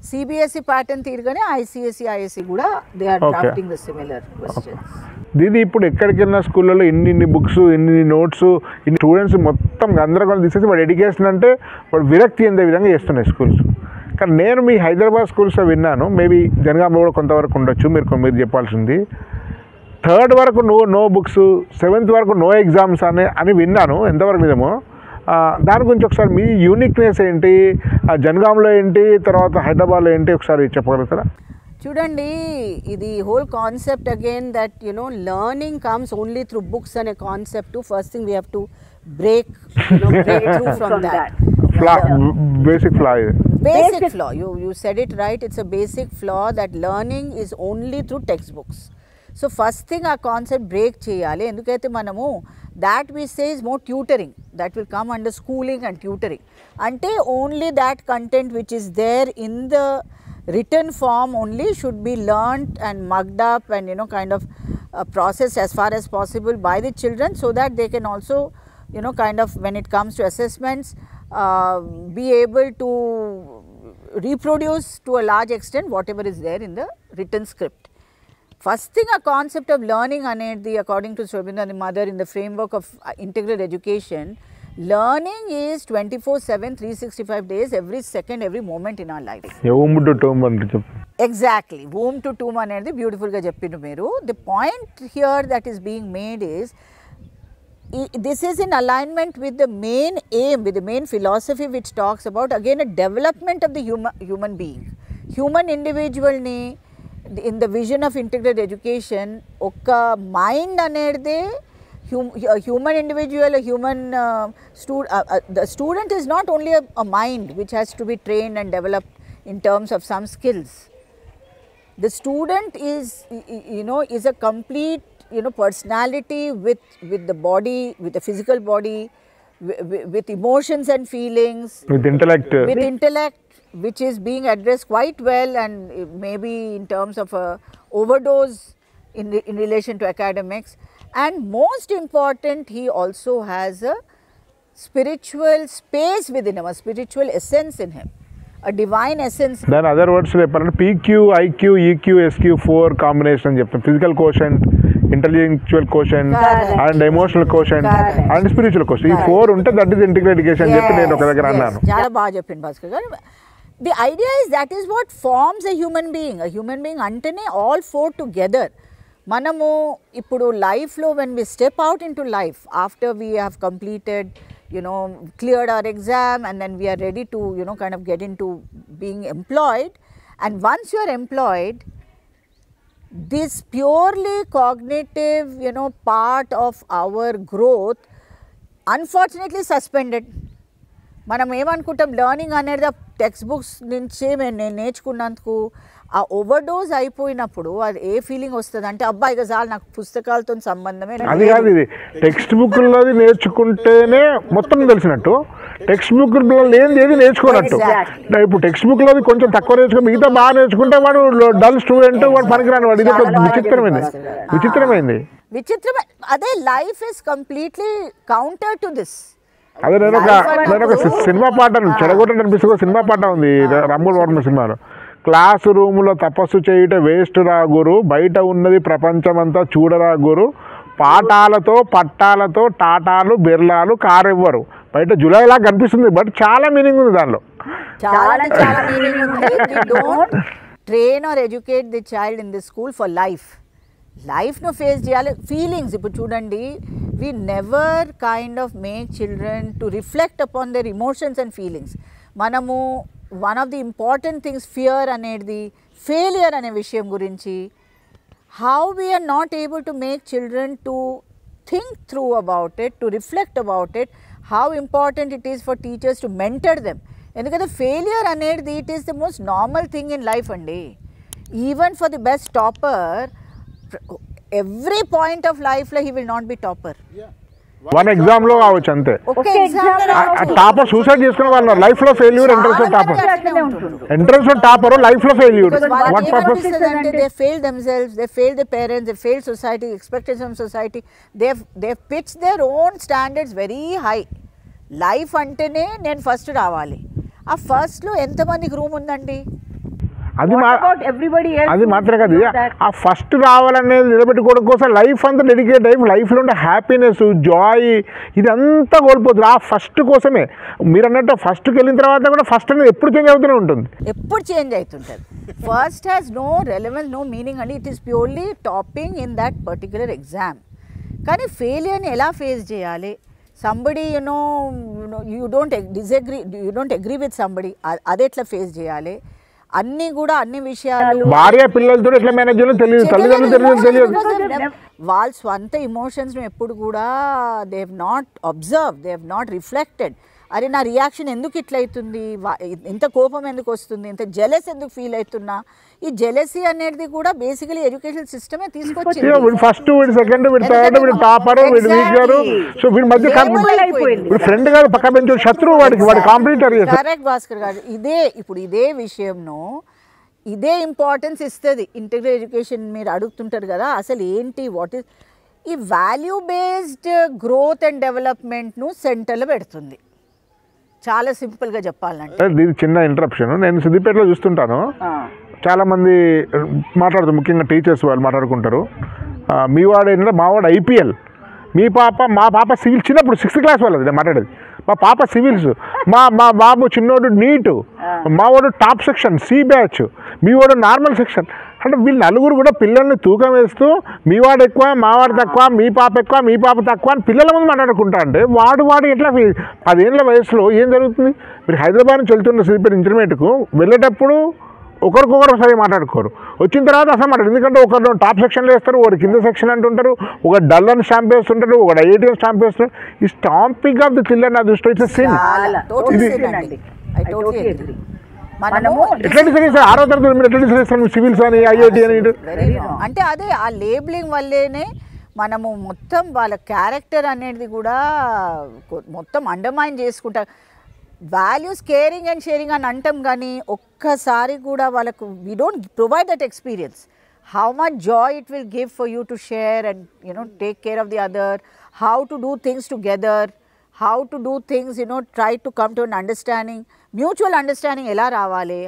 CBSE pattern తీరుగానే ICSE ISC కూడా they are drafting the similar questions. దీది ఇప్పుడు ఎక్కడికి వెళ్ళిన స్కూళ్ళలో ఇన్ని బుక్స్, ఇన్ని నోట్స్, ఇన్ని స్టూడెంట్స్ మొత్తం గందరగోళం తీసేసి వాడు ఎడ్యుకేషన్ అంటే వాడు విరక్తి చెందే విధంగా చేస్తున్నాయి స్కూల్స్. కానీ నేను మీ హైదరాబాద్ స్కూల్స్లో విన్నాను, మేబీ జనగాంలో కూడా కొంతవరకు ఉండొచ్చు, మీరు చెప్పాల్సింది 3rd వరకు నో బుక్స్, 7th వరకు నో ఎగ్జామ్స్ అని విన్నాను. ఎంతవరకు నిజమో దాని గురించి ఒకసారి మీ యూనిక్నెస్ ఏంటి, జనగాంలో ఏంటి, తర్వాత హైదరాబాద్లో ఏంటి ఒకసారి చెప్పగలుగుతారా? చూడండి, ఇది whole concept again that learning comes only through books అనే concept. First thing we have to break through from that basic flaw. basic flaw. You said it right. It's a basic flaw that learning is only through textbooks. So first thing our concept break cheyali. Endukaithe manamu that we say is more tutoring. That will come under schooling and tutoring. Ante only that content which is there in the written form only should be learnt and mugged up and kind of processed as far as possible by the children, so that they can also kind of when it comes to assessments be able to reproduce to a large extent whatever is there in the written script. First thing, a concept of learning anedi, according to Shobhita and mother, in the framework of integral education, learning is 24/7, 365 days, every second, every moment in our life. Exactly. Womb to tomb anedi beautiful ga cheppindu meeru. The point here that is being made is this is in alignment with the main aim, with the main philosophy which talks about again a development of the human being. Human individual ni in the vision of integrated education, oka mind anede human individual, a human the student is not only a mind which has to be trained and developed in terms of some skills. The student is is a complete personality with the body, with the physical body, with emotions and feelings, with intellect, which is being addressed quite well, and maybe in terms of a overdose in relation to academics. And most important, he also has a spiritual space within him, a spiritual essence in him, a divine essence. Then other words చెప్పాలంటే PQ, IQ, EQ, SQ 4 combination చెప్తాం. Physical quotient, intellectual quotient and emotional quotient and spiritual quotient, ఈ 4 ఉంటే దట్ ఈస్ ఇంటిగ్రేటెడ్ ఎడ్యుకేషన్ అని చెప్పి నేను ఒక దగ్గర అన్నాను. చాలా బాగా చెప్పింది భాస్కర్ గారు. The idea is that is what forms a human being. A human being అంటేనే all 4 together. మనము ఇప్పుడు లైఫ్లో when we step out into life after we have completed, cleared our exam, and then we are ready to kind of get into being employed, and once you are employed, this purely cognitive part of our growth unfortunately suspended. మనం ఏమనుకుంటాం, లెర్నింగ్ అనేది టెక్స్ట్ బుక్స్ నుంచే నేను నేర్చుకున్నందుకు ఆ ఓవర్డోస్ అయిపోయినప్పుడు అది ఏ ఫీలింగ్ వస్తుంది అంటే, అబ్బా ఇక చాలు నాకు పుస్తకాలతో సంబంధమే. అది కాదు, ఇది టెక్స్ట్ బుక్లోది నేర్చుకుంటేనే మొత్తం తెలిసినట్టు, టెక్స్ట్ బుక్లో లేనిది ఏది నేర్చుకోనట్టు. ఇప్పుడు టెక్స్ట్ బుక్లోది కొంచెం తక్కువ నేర్చుకుని మిగతా బాగా నేర్చుకుంటే వాడు డల్ స్టూడెంట్, వాడు పనికిరాని వాడు. ఇది విచిత్రమైంది. అదే life is completely counter to this. అదే నేను ఒక సినిమా పాట చెడగొట్టని అనిపిస్తుంది. సినిమా పాట ఉంది రాంబోల్ వర్మ సినిమాలో, క్లాస్ రూములో తపస్సు చేయుట వేస్ట్ రా గురు, బయట ఉన్నది ప్రపంచమంతా చూడరా గురు, పాఠాలతో పట్టాలతో టాటాలు బిర్లాలు కారెవ్వరు. బయట జూలై లాగా కనిపిస్తుంది, బట్ చాలా మీనింగ్ ఉంది దానిలో. Train or educate the child in the school for లైఫ్ను ఫేస్ చేయాలి. ఫీలింగ్స్ ఇప్పుడు చూడండి, we never kind of make children to reflect upon their emotions and feelings. Manamu one of the important things, fear anedi, failure ane vishayam gurinchi, how we are not able to make children to think through about it, to reflect about it, how important it is for teachers to mentor them. Endukante failure anedi, it is the most normal thing in life andi. Even for the best topper, every point of life he will not be topper. One exam లో కావచ్చు అంతే. టాపర్ సూసైడ్ చేసుకునే వాళ్ళు లైఫ్ లో ఫెయిల్యూర్, ఎంట్రన్స్ లో టాపర్ లైఫ్ లో failure. What purpose? They fail themselves, they fail their parents, they fail society, expectations from society. They pitch their own standards very high. Life అంటేనే నేను ఫస్ట్ రావాలి. ఆ ఫస్ట్ లో ఎంతమందికి రూమ్ ఉందండి? అది మాత్రమే కాదు, ఆ ఫస్ట్ రావాలనేది నిలబెట్టుకోవడం కోసం లైఫ్ అంతా డెడికేట్ అయ్యి లైఫ్లో ఉండే హ్యాపీనెస్, జాయ్ ఇదంతా కోల్పోతుంది ఆ ఫస్ట్ కోసమే. మీరు అన్నట్టు ఫస్ట్కి వెళ్ళిన తర్వాత కూడా ఫస్ట్ అనేది ఎప్పుడు చేంజ్ అవుతూనే ఉంటుంది, ఎప్పుడు చేంజ్ అవుతుంటుంది. First has no relevance, no meaning అండి. It is purely topping in that particular exam. కానీ ఫెయిలియర్ని ఎలా ఫేస్ చేయాలి? Somebody you don't agree with somebody, అది ఎట్లా ఫేస్ చేయాలి? అన్నీ కూడా అన్ని విషయాలు భార్య పిల్లలతో ఎట్లా మేనేజ్ చేయాలో తెలియదు, తల్లిదండ్రులు తెలియదు. వాళ్ళ స్వంత ఇమోషన్స్ను ఎప్పుడు కూడా they have not observe, they have not reflected. అరే నా రియాక్షన్ ఎందుకు ఇట్లా అవుతుంది, ఇంత కోపం ఎందుకు వస్తుంది, ఇంత జెలస్ ఎందుకు ఫీల్ అవుతున్నా. ఈ జెలసీ అనేది కూడా బేసికలీ ఎడ్యుకేషన్ సిస్టమే తీసుకొచ్చింది. ఫస్ట్ వీడు సెకండ్ వీడు థర్డ్ వీడు టాపర్ వీడు వీక్ గారు. సో వీడి మధ్య ఫ్రెండ్ గారు పక్క బెంచ్ శత్రువు వాడికి వాడి కాంపిటీటర్. కరెక్ట్ భాస్కర్ గారు. ఇదే విషయంలో ఇదే ఇంపార్టెన్స్ ఇస్తుంది ఇంటిగ్రేటెడ్ ఎడ్యుకేషన్. మీరు అడుగుతుంటారు కదా అసలు ఏంటి, వాట్ ఈస్ ఈ వాల్యూ బేస్డ్ గ్రోత్ అండ్ డెవలప్మెంట్ను సెంటర్లో పెడుతుంది. చాలా సింపుల్గా చెప్పాలంటే. ఇది చిన్న ఇంటరప్షన్. నేను సిద్దిపేటలో చూస్తుంటాను, చాలామంది మాట్లాడుతారు, ముఖ్యంగా టీచర్స్ వాళ్ళు మాట్లాడుకుంటారు, మీ వాడు ఏంటంటే మా వాడు ఐపీఎల్, మా పాప సివిల్, చిన్నప్పుడు 6th క్లాస్ వాళ్ళది నేను మాట్లాడేది, మా పాప సివిల్స్, మా బాబు చిన్నోడు నీటు, మా వాడు టాప్ సెక్షన్ సి బ్యాచ్, మీ వాడు నార్మల్ సెక్షన్. అంటే వీళ్ళు నలుగురు కూడా పిల్లల్ని తూకం వేస్తూ మీ వాడు ఎక్కువ మా వాడు తక్కువ, మీ పాప ఎక్కువ మీ పాప తక్కువ అని పిల్లల ముందు మాట్లాడుకుంటా. అంటే వాడు ఎట్లా 10 ఏళ్ళ వయసులో ఏం జరుగుతుంది? మీరు హైదరాబాద్ నుంచి వెళ్తున్న సిద్దిపేట ఇంటర్మీడియట్కు వెళ్ళేటప్పుడు ఒకరికొకరు సరిగా మాట్లాడుకోరు, వచ్చిన తర్వాత అసలు మాట్లాడు. ఎందుకంటే ఒకరు టాప్ సెక్షన్లో వేస్తారు, ఒకటి కింద సెక్షన్ అంటుంటారు, ఒక డల్ అని స్టాంప్ వేస్తుంటారు, ఒక ఐఐటీ స్టాంప్ వేస్తారు. ఈ స్టాంపింగ్ ఆఫ్ ది చిల్డ్రన్ నా దృష్టిలో ఇట్స్ సిన్. ఎట్లా డిసైడ్ చేస్తారు 6వ తరగతి మీరు ఎట్లా డిసైడ్ చేస్తారు సివిల్స్ అని ఐఐటీ అని? అంటే అదే ఆ లేబులింగ్ వల్లేనే మనము మొత్తం వాళ్ళ క్యారెక్టర్ అనేది కూడా మొత్తం అండర్మైన్ చేసుకుంటారు. వాల్యూస్ కేరింగ్ అండ్ షేరింగ్ అని అంటాం కానీ ఒక్కసారి కూడా వాళ్ళకు we don't provide that experience. How much Joy it will give for you to share and take care of the other, how to do things together, how to do things try to come to an understanding, mutual understanding ఎలా రావాలి.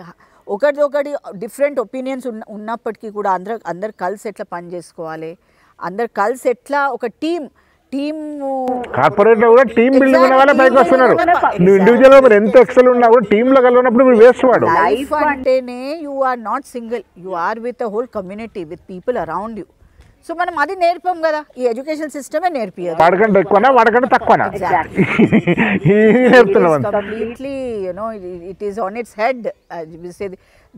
ఒకటి డిఫరెంట్ ఒపీనియన్స్ ఉన్నప్పటికీ కూడా అందరు కలిసి ఎట్లా పని చేసుకోవాలి, అందరు కలిసి ఎట్లా ఒక టీమ్ కార్పొరేట్ లో కూడా టీమ్ బిల్డింగ్ ఉన్న వాళ్ళే పైకి వస్తున్నారు. నువ్వు ఇండివిజువల్ గా మీరు ఎంత ఎక్సెల్ ఉన్నా కూడా టీమ్ లో కలిగినప్పుడు మీరు వేస్ట్ వాడు. లైఫ్ అంటేనే you are not single, you are with a whole community with people around you. So మనం అది నేర్పం కదా, ఈ ఎడ్యుకేషన్ సిస్టమే నేర్పియదు. వాడికంటే ఎక్కువనా వాడికంటే తక్కువనా completely it is on its head.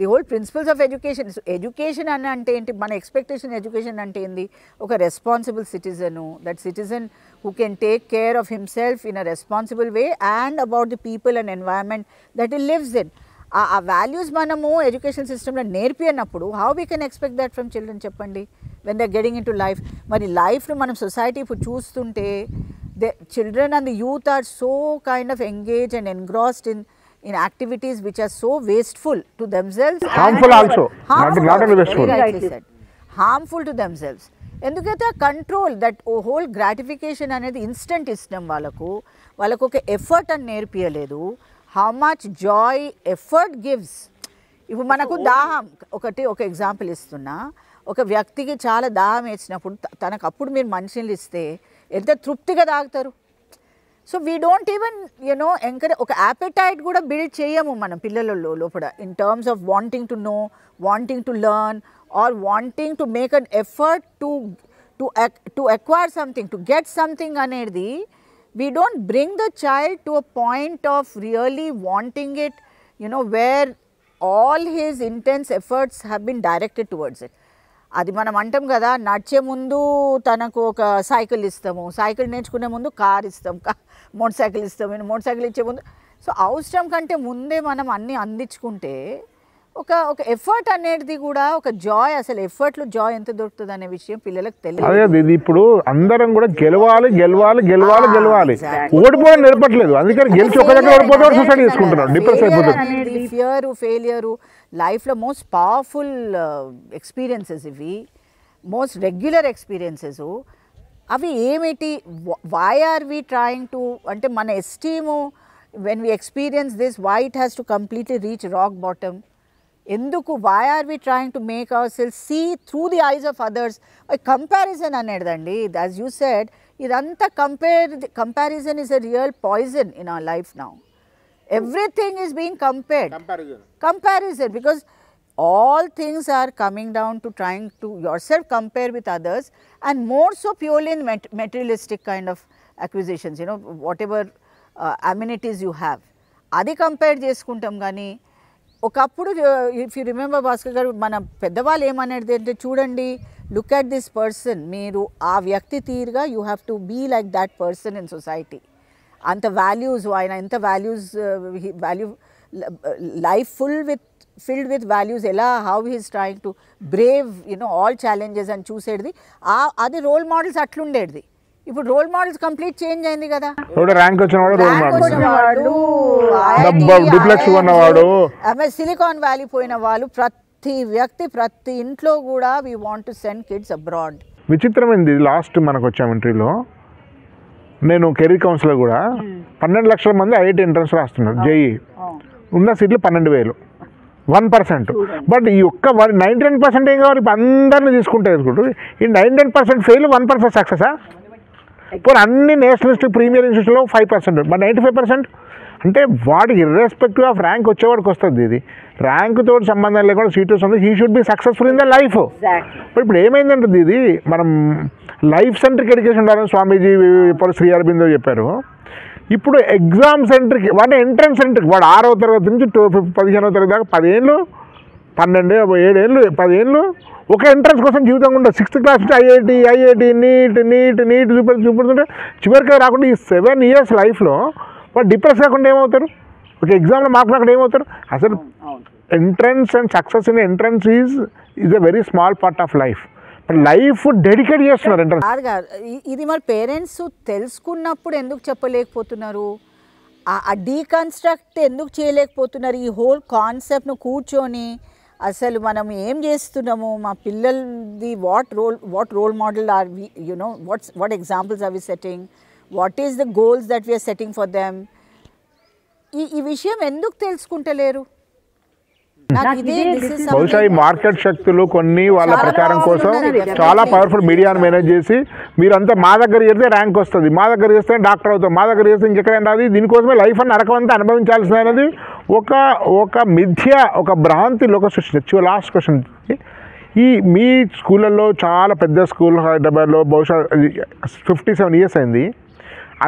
The whole principles of education. Education అని అంటే ఏంటి, మన ఎక్స్పెక్టేషన్ ఎడ్యుకేషన్ అంటే ఏంది, ఒక responsible citizen, that citizen who can take care of himself in a responsible way and about the people and environment that he lives in. ఆ వాల్యూస్ మనము ఎడ్యుకేషన్ సిస్టంలో నేర్పినప్పుడు how we can expect that from children చెప్పండి, when they getting into life. మరి లైఫ్లో మనం సొసైటీ ఇప్పుడు చూస్తుంటే the children and the youth are so kind of engage and engrossed in activities which are so wasteful to themselves, harmful also, not only wasteful, harmful to themselves. ఎందుకైతే కంట్రోల్ దట్ హోల్ గ్రాటిఫికేషన్ అనేది ఇన్స్టెంట్ ఇష్టం వాళ్ళకు ఒక ఎఫర్ట్ అని నేర్పియలేదు. How much joy effort gives. ఇప్పుడు మనకు దాహం, ఒక ఎగ్జాంపుల్ ఇస్తున్నా, ఒక వ్యక్తికి చాలా దాహం వేసినప్పుడు తనకు అప్పుడు మీరు మంచినీళ్ళు ఇస్తే ఎంత తృప్తిగా తాగుతారు. So we don't even encourage, ఒక యాపెటైట్ కూడా బిల్డ్ చేయము మనం పిల్లలలో లోపల in terms of wanting to no, wanting to learn or wanting to make an effort to acquire something, to get something అనేది. We don't bring the child to a point of really wanting it, where all his intense efforts have been directed towards it. అది మనం అంటాం కదా, నడిచే ముందు తనకు ఒక సైకిల్ ఇస్తాము, సైకిల్ నేర్చుకునే ముందు కార్ ఇస్తాం, మోటార్ సైకిల్ ఇస్తాము, మోటార్ సైకిల్ ఇచ్చే ముందు. సో అవసరం కంటే ముందే మనం అన్నీ అందించుకుంటే ఒక ఎఫర్ట్ అనేది కూడా ఒక జాయ్, అసలు ఎఫర్ట్లో జాయ్ ఎంత దొరుకుతుంది అనే విషయం పిల్లలకు తెలియదు. అదే ఇప్పుడు అందరం కూడా గెలవాలి ఓడిపోవడం నేర్పట్లేదు. అందుకని గెలిచి ఒక దగ్గర ఓడిపోతే సూసైడ్ చేసుకుంటున్నారు, డిప్రెస్ అయిపోతుంది. ఫియర్, ఫెయిలియర్ లైఫ్లో మోస్ట్ పవర్ఫుల్ ఎక్స్పీరియన్సెస్ ఇవి, మోస్ట్ రెగ్యులర్ ఎక్స్పీరియన్సెస్. అవి ఏమిటి, why are we trying to, అంటే మన esteem when we experience this, why it has to completely reach rock bottom. ఎందుకు, why are we trying to make our self see through the eyes of others. Comparison అనేదండి, యాజ్ యూ సెడ్, ఇదంతా comparison is a real poison in our life now. Everything is being compared. Comparison, because all things are coming down to trying to yourself compare with others, and more so purely in materialistic kind of acquisitions, whatever amenities you have. Adi compare చేసుకుంటాం కానీ ఒకప్పుడు, ఇఫ్ యూ రిమెంబర్ భాస్కర్ గారు, మన పెద్దవాళ్ళు ఏమనేది అంటే, చూడండి, లుక్ అట్ దిస్ పర్సన్, మీరు ఆ వ్యక్తి తీరుగా you have to be like that person in society. అంత వాల్యూస్ ఆయన ఎంత values life filled with values ఎలా how he is trying to brave all challenges అని చూసేది అది రోల్ మోడల్స్ అట్లుండేది. ఇప్పుడు రోల్ మోడల్స్ కంప్లీట్ చేంజ్ అయింది కదా. ర్యాంక్ వచ్చినవాడు డిప్లెక్స్ ఉన్నవాడు సిలికాన్ వ్యాలీ పోయిన వాళ్ళు ప్రతి వ్యక్తి ప్రతి ఇంట్లో కూడా we want to send kids abroad. విచిత్రమైంది లాస్ట్ మనకు వచ్చాం ఎంట్రీలో నేను కెరీర్ కౌన్సిలర్ కూడా 12 లక్షల మంది ఐఐటి ఎంట్రన్స్ రాస్తున్నారు. జేఈ ఉన్న సీట్లు 12,000 1%. బట్ ఈ ఒక్క 99% ఏం కావాలి? ఇప్పుడు అందరినీ తీసుకుంటే ఈ 99% ఫెయిల్ 1% సక్సెసా? ఇప్పుడు అన్ని నేషనలిస్ట్ ప్రీమియర్ ఇన్స్టిట్యూట్లో 5%, బట్ 95% అంటే వాడికి ఇర్రెస్పెక్టివ్ ఆఫ్ ర్యాంక్ వచ్చేవాడికి వస్తుంది. ఇది ర్యాంకుతో సంబంధం లేకుండా సీట్ వస్తుంది. He should be successful in the life. But ఇప్పుడు ఏమైందంటే ఇది మనం లైఫ్ సెంట్రిక్ ఎడ్యుకేషన్ ఉండాలని స్వామీజీ శ్రీ అరబిందో చెప్పారు. ఇప్పుడు ఎగ్జామ్ సెంటర్కి వాడు ఎంట్రన్స్ సెంటర్కి వాడు 6వ తరగతి నుంచి 15వ తరగతి దాకా 10 ఏళ్ళు 12 7 ఏళ్ళు 10 ఏళ్ళు ఒక ఎంట్రన్స్ కోసం జీవితం ఉండదు. 6th క్లాస్ నుంచి ఐఐటి నీట్ చూపుతుంటే చివరికి రాకుండా ఈ 7 years లైఫ్లో వాడు డిప్రెస్ కాకుండా ఏమవుతారు? ఒక ఎగ్జామ్లో మార్క్ రాకుండా ఏమవుతారు? అసలు entrance and success in entrance is a very small part of life. Life dedicate చేస్తున్నారు ఎంట్రన్స్. ఇది మరి పేరెంట్స్ తెలుసుకున్నప్పుడు ఎందుకు చెప్పలేకపోతున్నారు? ఆ డీకన్స్ట్రక్ట్ ఎందుకు చేయలేకపోతున్నారు? ఈ హోల్ కాన్సెప్ట్ను కూర్చొని అసలు మనం ఏం చేస్తున్నాము, మా పిల్లలది what role model are we, what examples are we setting, what is the goals that we are setting for them, ఈ విషయం ఎందుకు తెలుసుకుంటలేరు? బహుశా ఈ మార్కెట్ శక్తులు కొన్ని వాళ్ళ ప్రచారం కోసం చాలా పవర్ఫుల్ మీడియాను మేనేజ్ చేసి మీరంతా మా దగ్గర చేస్తే ర్యాంక్ వస్తుంది, మా దగ్గర చేస్తే డాక్టర్ అవుతాం, మా దగ్గర చేస్తే ఇంకెక్కడైనా రాదు, దీనికోసమే లైఫ్ అని నరకం అంతా అనుభవించాల్సింది అనేది ఒక మిథ్య, ఒక భ్రాంతిలోకి సృష్టించు. లాస్ట్ క్వశ్చన్, ఈ మీ స్కూళ్ళల్లో చాలా పెద్ద స్కూల్ హైదరాబాద్లో బహుశా 57 years అయింది.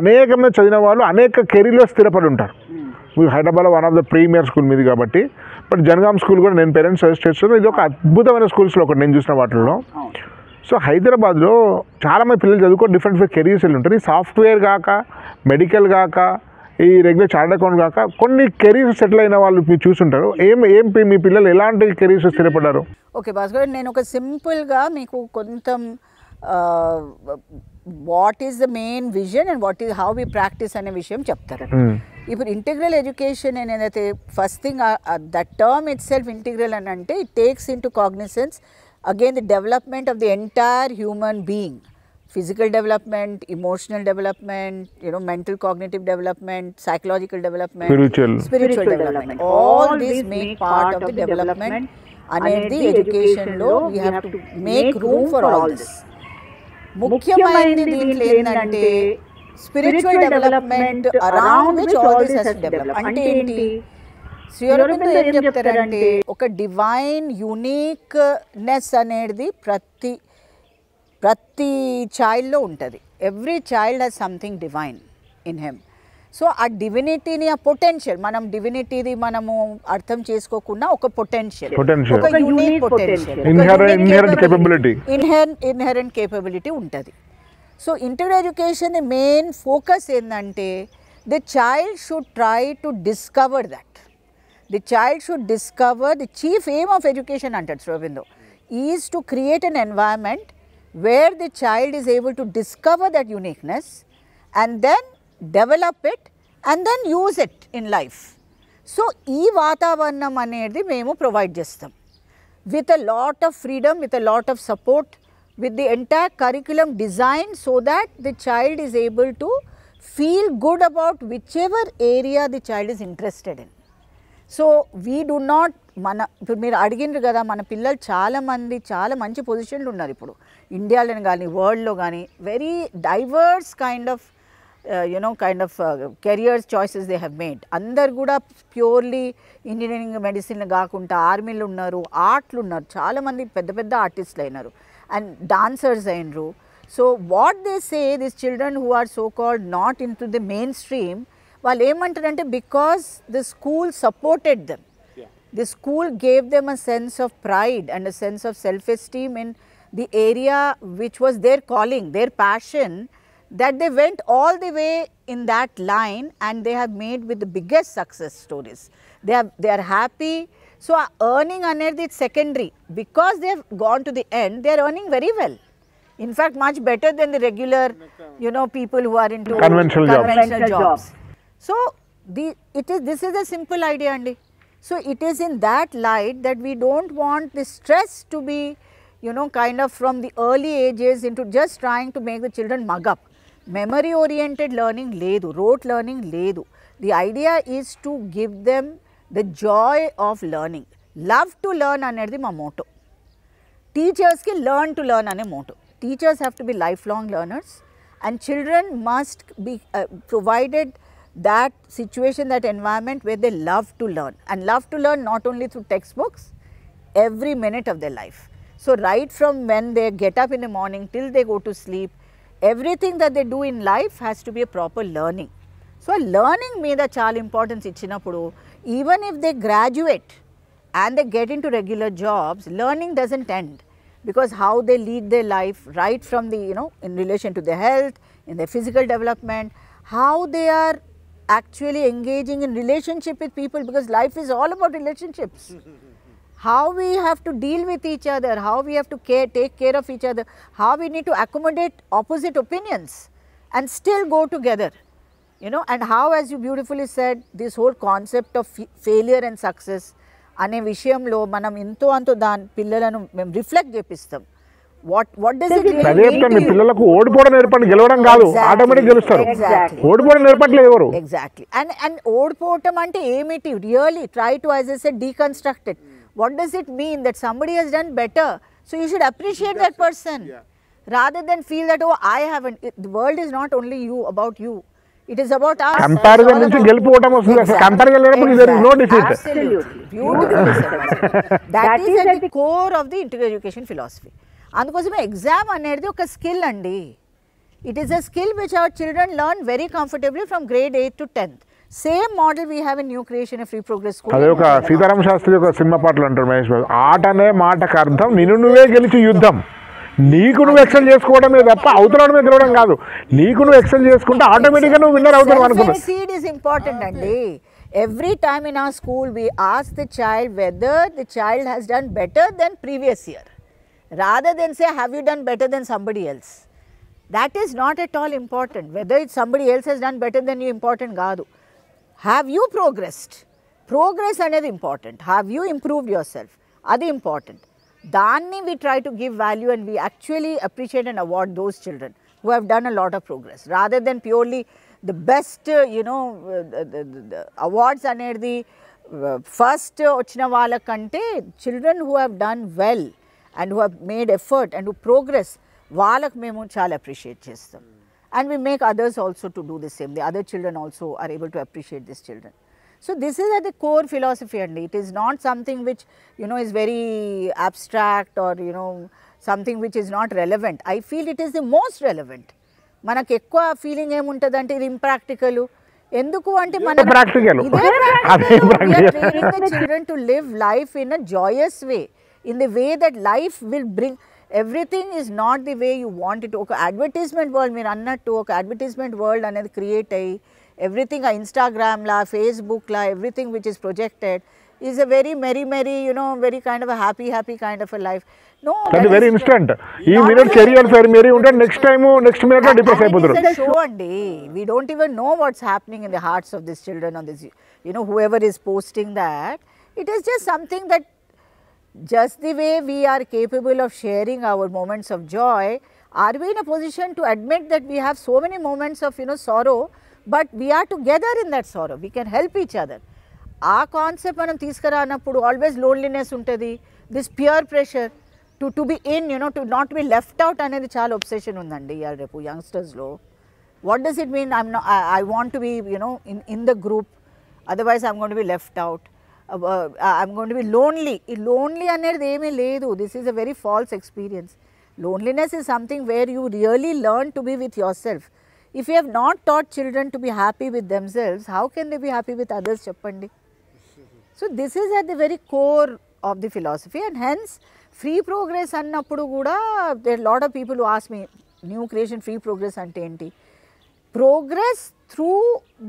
అనేక మంది చదివిన వాళ్ళు అనేక కెరీర్లో స్థిరపడి ఉంటారు. హైదరాబాద్లో one of the premier school మీది కాబట్టి. బట్ జనగాం స్కూల్ కూడా నేను పేరెంట్స్ సజెస్ట్ చేస్తున్నాను. ఇది ఒక అద్భుతమైన స్కూల్స్లో ఒకటి నేను చూసిన వాటిల్లో. సో హైదరాబాద్లో చాలామంది పిల్లలు చదువుకో డిఫరెంట్ కెరీర్స్ ఉంటారు. ఈ సాఫ్ట్వేర్ కాక, మెడికల్ కాక, ఈ రెగ్యులర్ చార్టర్డ్ అకౌంట్ కాక కొన్ని కెరీర్స్ సెటిల్ అయిన వాళ్ళు మీరు చూసుంటారు. మీ పిల్లలు ఎలాంటి కెరీర్స్ స్థిరపడ్డారు? ఓకే భాస్కర్, నేను ఒక సింపుల్గా మీకు కొంచెం what is the main vision and how we practice అనే విషయం చెప్తారు. ఇప్పుడు ఇంటిగ్రల్ ఎడ్యుకేషన్ ఏదైతే first thing that term itself integral అని అంటే it takes into cognisance again the development of the entire human being, physical development, emotional development, mental cognitive development, psychological development, spiritual development. All these make part of the development. Anedi education lo we have to make room for all this. Mukyamaindi deentlo endante spiritual development around which all this has to develop. Ante enti Sri Aurobindo em cheptarante oka divine uniqueness anedi ప్రతి చైల్డ్లో ఉంటుంది. Every child has something divine in him. So ఆ డివినిటీని, ఆ పొటెన్షియల్, మనం డివినిటీది మనము అర్థం చేసుకోకుండా ఒక పొటెన్షియల్, ఒక యూనిక్ పొటెన్షియల్, ఇన్హెరెంట్ కేపబిలిటీ ఉంటుంది. So integral education the main focus ఏంటంటే the child should try to discover that. The child should discover the chief aim of education అంటాడు Shri Aurobindo is to create an environment where the child is able to discover that uniqueness and then develop it and then use it in life. So ee vatavaranam anedi memu provide chestam with a lot of freedom, with a lot of support, with the entire curriculum designed so that the child is able to feel good about whichever area the child is interested in. So we do not ఇప్పుడు మీరు అడిగినారు కదా, మన పిల్లలు చాలామంది చాలా మంచి పొజిషన్లు ఉన్నారు ఇప్పుడు ఇండియాలో కానీ వరల్డ్లో కానీ. Very divorce kind of careers choices they have made. అందరు కూడా ప్యూర్లీ ఇంజనీరింగ్ మెడిసిన్ కాకుండా ఆర్మీలు ఉన్నారు, ఆర్ట్లు ఉన్నారు, చాలామంది పెద్ద పెద్ద ఆర్టిస్టులు అయినారు అండ్ డాన్సర్స్ అయినరు. So what they say this children who are so called not into the mainstream, వాళ్ళు ఏమంటారంటే because the school supported them, the school gave them a sense of pride and a sense of self esteem in the area which was their calling, their passion. that they went all the way in that line and they have made with the biggest success stories. They are happy. So earning anedi is secondary. Because they have gone to the end, they are earning very well. In fact, much better than the regular, people who are into conventional jobs. So this is a simple idea, Andy. So it is in that light that we don't want the stress to be, kind of from the early ages into just trying to make the children mug up. Memory oriented learning ledu, rote learning ledu. The idea is to give them the joy of learning. Love to learn anedi ma motto. Teachers ki learn to learn ane motto. Teachers have to be lifelong learners, and children must be provided that situation, that environment where they love to learn, and love to learn not only through textbooks, every minute of their life. So right from when they get up in the morning till they go to sleep, everything that they do in life has to be a proper learning. So learning మీద చాలా ఇంపార్టెన్స్ ఇచ్చినప్పుడు, even if they graduate and they get into regular jobs, learning doesn't end, because how they lead their life right from the, in relation to their health, in their physical development, how they are actually engaging in relationship with people, because life is all about relationships. How we have to deal with each other, how we have to take care of each other, how we need to accommodate opposite opinions and still go together, and how, as you beautifully said, this whole concept of failure and success అనే విషయంలో మనం ఎంతో అంతో దాని పిల్లలను మేము రిఫ్లెక్ట్ చేపిస్తాం. what does it mean? పిల్లలకు ఓడిపోవడం నేర్పండి, గెలవడం కాదు. ఆటోమేటిక్ గెలుస్తారు. ఓడిపోవడం నేర్పట్లేదు ఎవరు. ఎగ్జాక్ట్లీ. అండ్ ఓడిపోవటం అంటే ఏమిటి? Really try to, as I said, deconstruct it. What does it mean? That somebody has done better, so you should appreciate that person, rather than feel that, oh, I haven't. The world is not only about you. It is about us. Comparison నుంచి గెలుపోవడం వస్తుంది. కంపేర్ చేయలేనప్పుడు there is no defeat. Absolutely. Beautifully said. That is at the core of the integrated education philosophy. అందుకోసమే ఎగ్జామ్ అనేది ఒక స్కిల్ అండి. It is a skill which our children learn very comfortably from grade 8 to 10th. Same model we have in New Creation, a free progress school. అదే ఒక సీతారామ శాస్త్రి ఒక సినిమా పాటలు అంటారు మహేష్ బాబు, ఆట అనే మాటకు అర్థం నిన్ను నువ్వే గెలిచి యుద్ధం. నీకు నువ్వు ఎక్సెల్ చేసుకోవడమే తప్ప అవతలమే గెలవడం కాదు. నీకు నువ్వు ఎక్సెల్ చేసుకుంటే ఆటోమేటిక్గా నువ్వు విన్నర్ అవుతావు అనుకున్నా. Seed is important అండి. Every time in our school we ask the child whether the child has done better than previous year, rather than say have you done better than somebody else. That is not at all important. Whether it's somebody else has done better than you, important కాదు. Have you progressed? Progress అనేది important. Have you improved yourself? అది important. Danni we try to give value, and we actually appreciate and award those children who have done a lot of progress, rather than purely the best, the awards అనేది first వచ్చిన వాళ్ళకంటే children who have done well and who have made effort and who progress, వాళ్ళకు మేము చాలా appreciate చేస్తాం. And we make others also to do the same. The other children also are able to appreciate these children. So this is at the core philosophy, and it is not something which is very abstract, or something which is not relevant. I feel it is the most relevant. మనకు ఎక్కువ ఫీలింగ్ ఏముంటుందంటే ఇది ఇంప్రాక్టికల్. ఎందుకు అంటే మన children to live life in a joyous way, in the way that life will bring. Everything is not the way you want it. ఒక అడ్వర్టైజ్మెంట్ వరల్డ్ మీరు అన్నట్టు ఒక అడ్వర్టైజ్మెంట్ వరల్డ్ అనేది క్రియేట్ అయ్యి ఎవ్రీథింగ్ ఆ ఇన్స్టాగ్రామ్లా, ఫేస్బుక్లా, everything which is projected is a very merry very kind of happy kind of a life. No, అది వెరీ ఇన్స్టెంట్. ఈ మినిట్ కెరియర్ ఫెయిర్ మెరీ ఉంటే నెక్స్ట్ మినిట్ లో డిప్రెస్ అయిపోతారు. షో అండి. We don't even know what's happening in the hearts of these children, or this whoever is posting that. It is just something that, just the way we are capable of sharing our moments of joy, are we in a position to admit that we have so many moments of sorrow, but we are together in that sorrow. We can help each other. ఆ కాన్సెప్ట్ మనం తీసుకురానప్పుడు ఆల్వేస్ లోన్లీనెస్ ఉంటుంది. This peer pressure to be in to not be left out అనేది చాలా ఒబ్సెషన్ ఉందండి ఇవాళ రేపు యంగ్స్టర్స్లో. What does it mean? I want to be in the group, otherwise I'm going to be left out, I'm going to be lonely అనేది ఏమీ లేదు. This is a very false experience. Loneliness is something where you really learn to be with yourself. If you have not taught children to be happy with themselves, how can they be happy with others, Chappandi? So this is at the very core of the philosophy, and hence free progress annappudu kuda there are a lot of people who ask me, new creation free progress అంటే ఏంటి? Progress through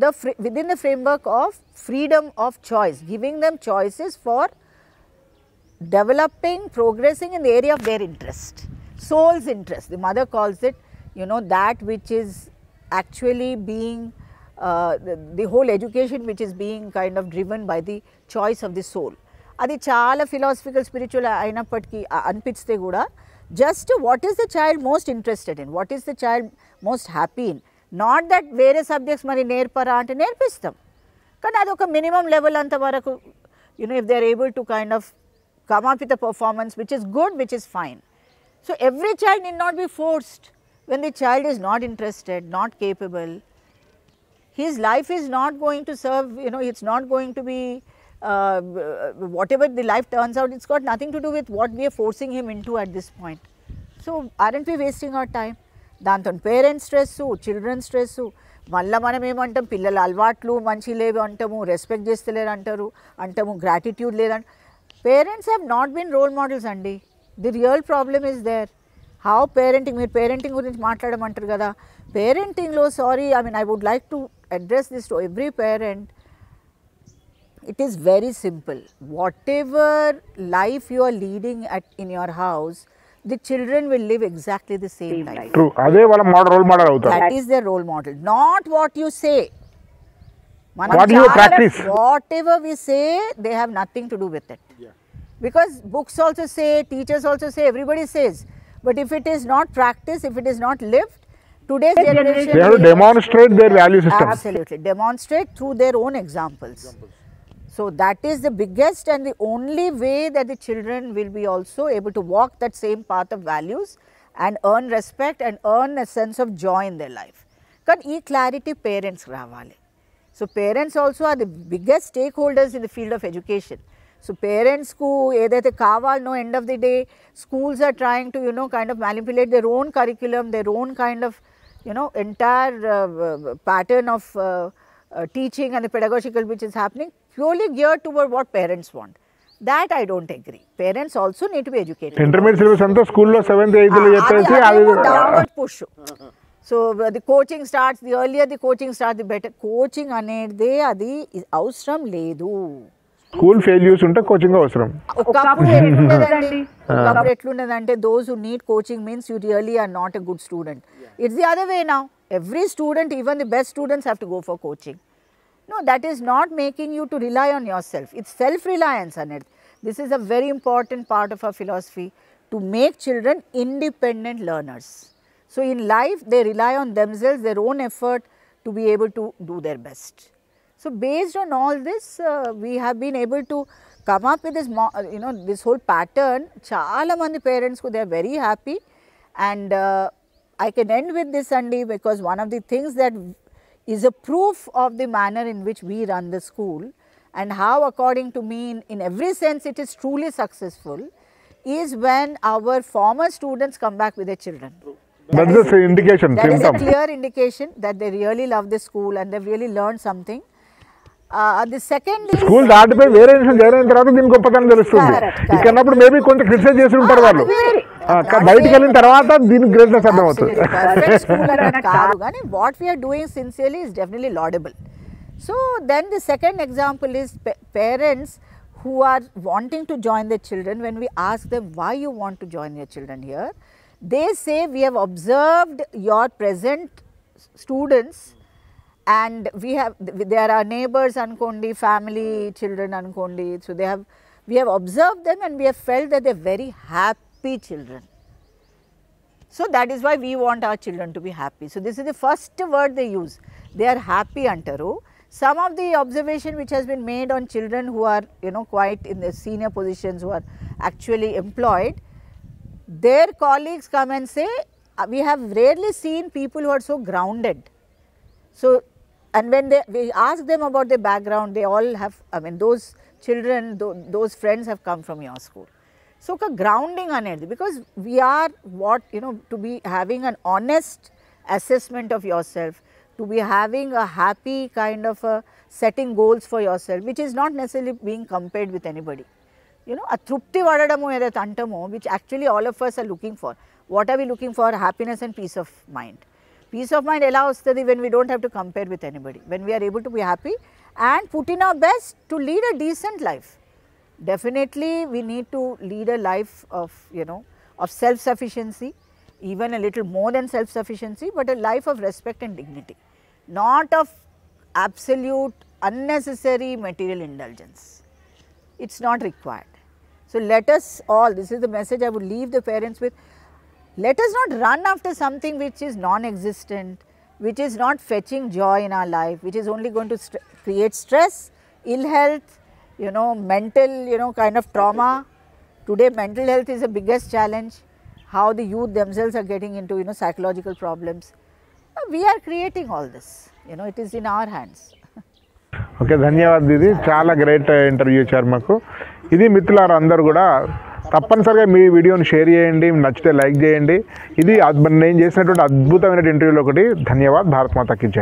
the within the framework of freedom of choice, giving them choices for developing, progressing in the area of their interest, soul's interest. The mother calls it, you know, that which is actually being the whole education which is being kind of driven by the choice of the soul. అది చాలా ఫిలాసఫికల్ స్పిరిచువల్ అయినప్పటికీ అనిపిస్తే కూడా just what is the child most interested in, what is the child most happy in, not that వేరే సబ్జెక్ట్స్ మరి నేర్పరా అంటే నేర్పిస్తాం, కానీ అది ఒక మినిమం లెవెల్ అంతవరకు, you know if they are able to kind of come up with a performance which is good, which is fine. So every child need not be forced. When the child is not interested, not capable, his life is not going to serve, you know, it's not going to be whatever the life turns out, it's got nothing to do with what we are forcing him into at this point. So aren't we wasting our time? దాంతో పేరెంట్స్ స్ట్రెస్, చిల్డ్రన్ స్ట్రెస్, మళ్ళీ మనం ఏమంటాం పిల్లల అలవాట్లు మంచి లేవు అంటాము, రెస్పెక్ట్ చేస్తలేరు అంటాము, గ్రాటిట్యూడ్ లేదంట. Parents have not been role models అండి. The real problem is there. How parenting, మీరు parenting గురించి మాట్లాడమంటారు కదా, parentingలో I would like to address this to every parent. It is very simple. Whatever life you are leading in your house, the children will live exactly the same life. True. అదే వాళ్ళ రోల్ మోడల్ అవుతారు. That is their role model, not what you say. What you practice. Whatever we say, they have nothing to do with it. Yeah. Because books also say, teachers also say, everybody says. But if it is not practiced, if it is not lived, today's generation... They have to demonstrate their value system. Absolutely. Demonstrate through their own examples. So that is the biggest and the only way that the children will be also able to walk that same path of values and earn respect and earn a sense of joy in their life. But ee clarity parents ravali. So parents also are the biggest stakeholders in the field of education. So parents ku edaithe kavalno, end of the day schools are trying to, you know, kind of manipulate their own curriculum, their own kind of, you know, entire pattern of teaching and the pedagogical which is happening purely geared toward what parents want. That I don't agree. Parents also need to be educated. Intermediate syllabus anta school lo 7th 8th lo cheppesi adi downward push. So the coaching starts, the earlier the coaching starts, the better. Coaching అనేది అది అవసరం లేదు. స్కూల్ ఫెయిల్యూర్స్ ఉంటే కోచింగ్ అవసరం. ఒకప్పుడు ఎట్లుండదంటే those who need coaching means you really are not a good student. It's the other way now. Every student, even the best students, have to go for coaching. No, that is not making you to rely on yourself. It's self-reliance అనేది. This is a very important part of our philosophy, to make children independent learners. So in life, they rely on themselves, their own effort to be able to do their best. So based on all this, we have been able to come up with this, you know, this whole pattern. Chala mandi parents they are very happy, and I can end with this Andy, because one of the things that is a proof of the manner in which we run the school and how, according to me, in every sense it is truly successful, is when our former students come back with their children. That is an indication. That is a clear indication that they really love the school and they've really learned something. The second is school దాటిపోయి వేరే విషయం చేరిన తర్వాత దీని గొప్పతనం తెలుస్తుంది. ఇక్కడప్పుడు మేబీ కొంచెం క్రిటిసైజ్ చేసి ఉంటారు వాళ్ళు, బయటికి వెళ్ళిన తర్వాత దీని గ్రేట్నెస్ అర్థమవుతుంది. కానీ what we are doing sincerely is definitely laudable. So then the second example is parents who are wanting to join their children. When we ask them why you want to join your children here, they say we have observed your present students and they are our neighbors ankondi, family children ankondi. So we have observed them and we have felt that they are very happy children. So that is why we want our children to be happy. So this is the first word they use. They are happy antaru. Some of the observation which has been made on children who are, you know, quite in the senior positions, who are actually employed, their colleagues come and say, we have rarely seen people who are so grounded. So, and when we ask them about their background, they all have, I mean, those children, those friends have come from your school. So, grounding anedi, because we are what, you know, to be having an honest assessment of yourself, to be having a happy kind of setting goals for yourself, which is not necessarily being compared with anybody. You know, a trupti vadadamu edaithe antamo, which actually all of us are looking for. what are we looking for? Happiness and peace of mind. Peace of mind ఎలా వస్తుంది when we don't have to compare with anybody, when we are able to be happy and put in our best to lead a decent life. Definitely we need to lead a life of, you know, of self-sufficiency, even a little more than self-sufficiency, but a life of respect and dignity, not of absolute unnecessary material indulgence. It's not required. So let us all, this is the message I would leave the parents with, let us not run after something which is non-existent, which is not fetching joy in our life, which is only going to create stress, ill health, you know, mental, you know, kind of trauma. Today mental health is the biggest challenge, how the youth themselves are getting into, you know, psychological problems. We are creating all this, you know, it is in our hands. Okay, ధన్యవాదాలు దీది, చాలా గ్రేట్ ఇంటర్వ్యూ ఇచ్చారు మాకు. ఇది మిత్రులారా, అందరూ కూడా తప్పనిసరిగా మీ వీడియోని షేర్ చేయండి, నచ్చితే లైక్ చేయండి. ఇది నేను చేసినటువంటి అద్భుతమైన ఇంటర్వ్యూలో ఒకటి. ధన్యవాద్. భారత్ మాతాకి జై.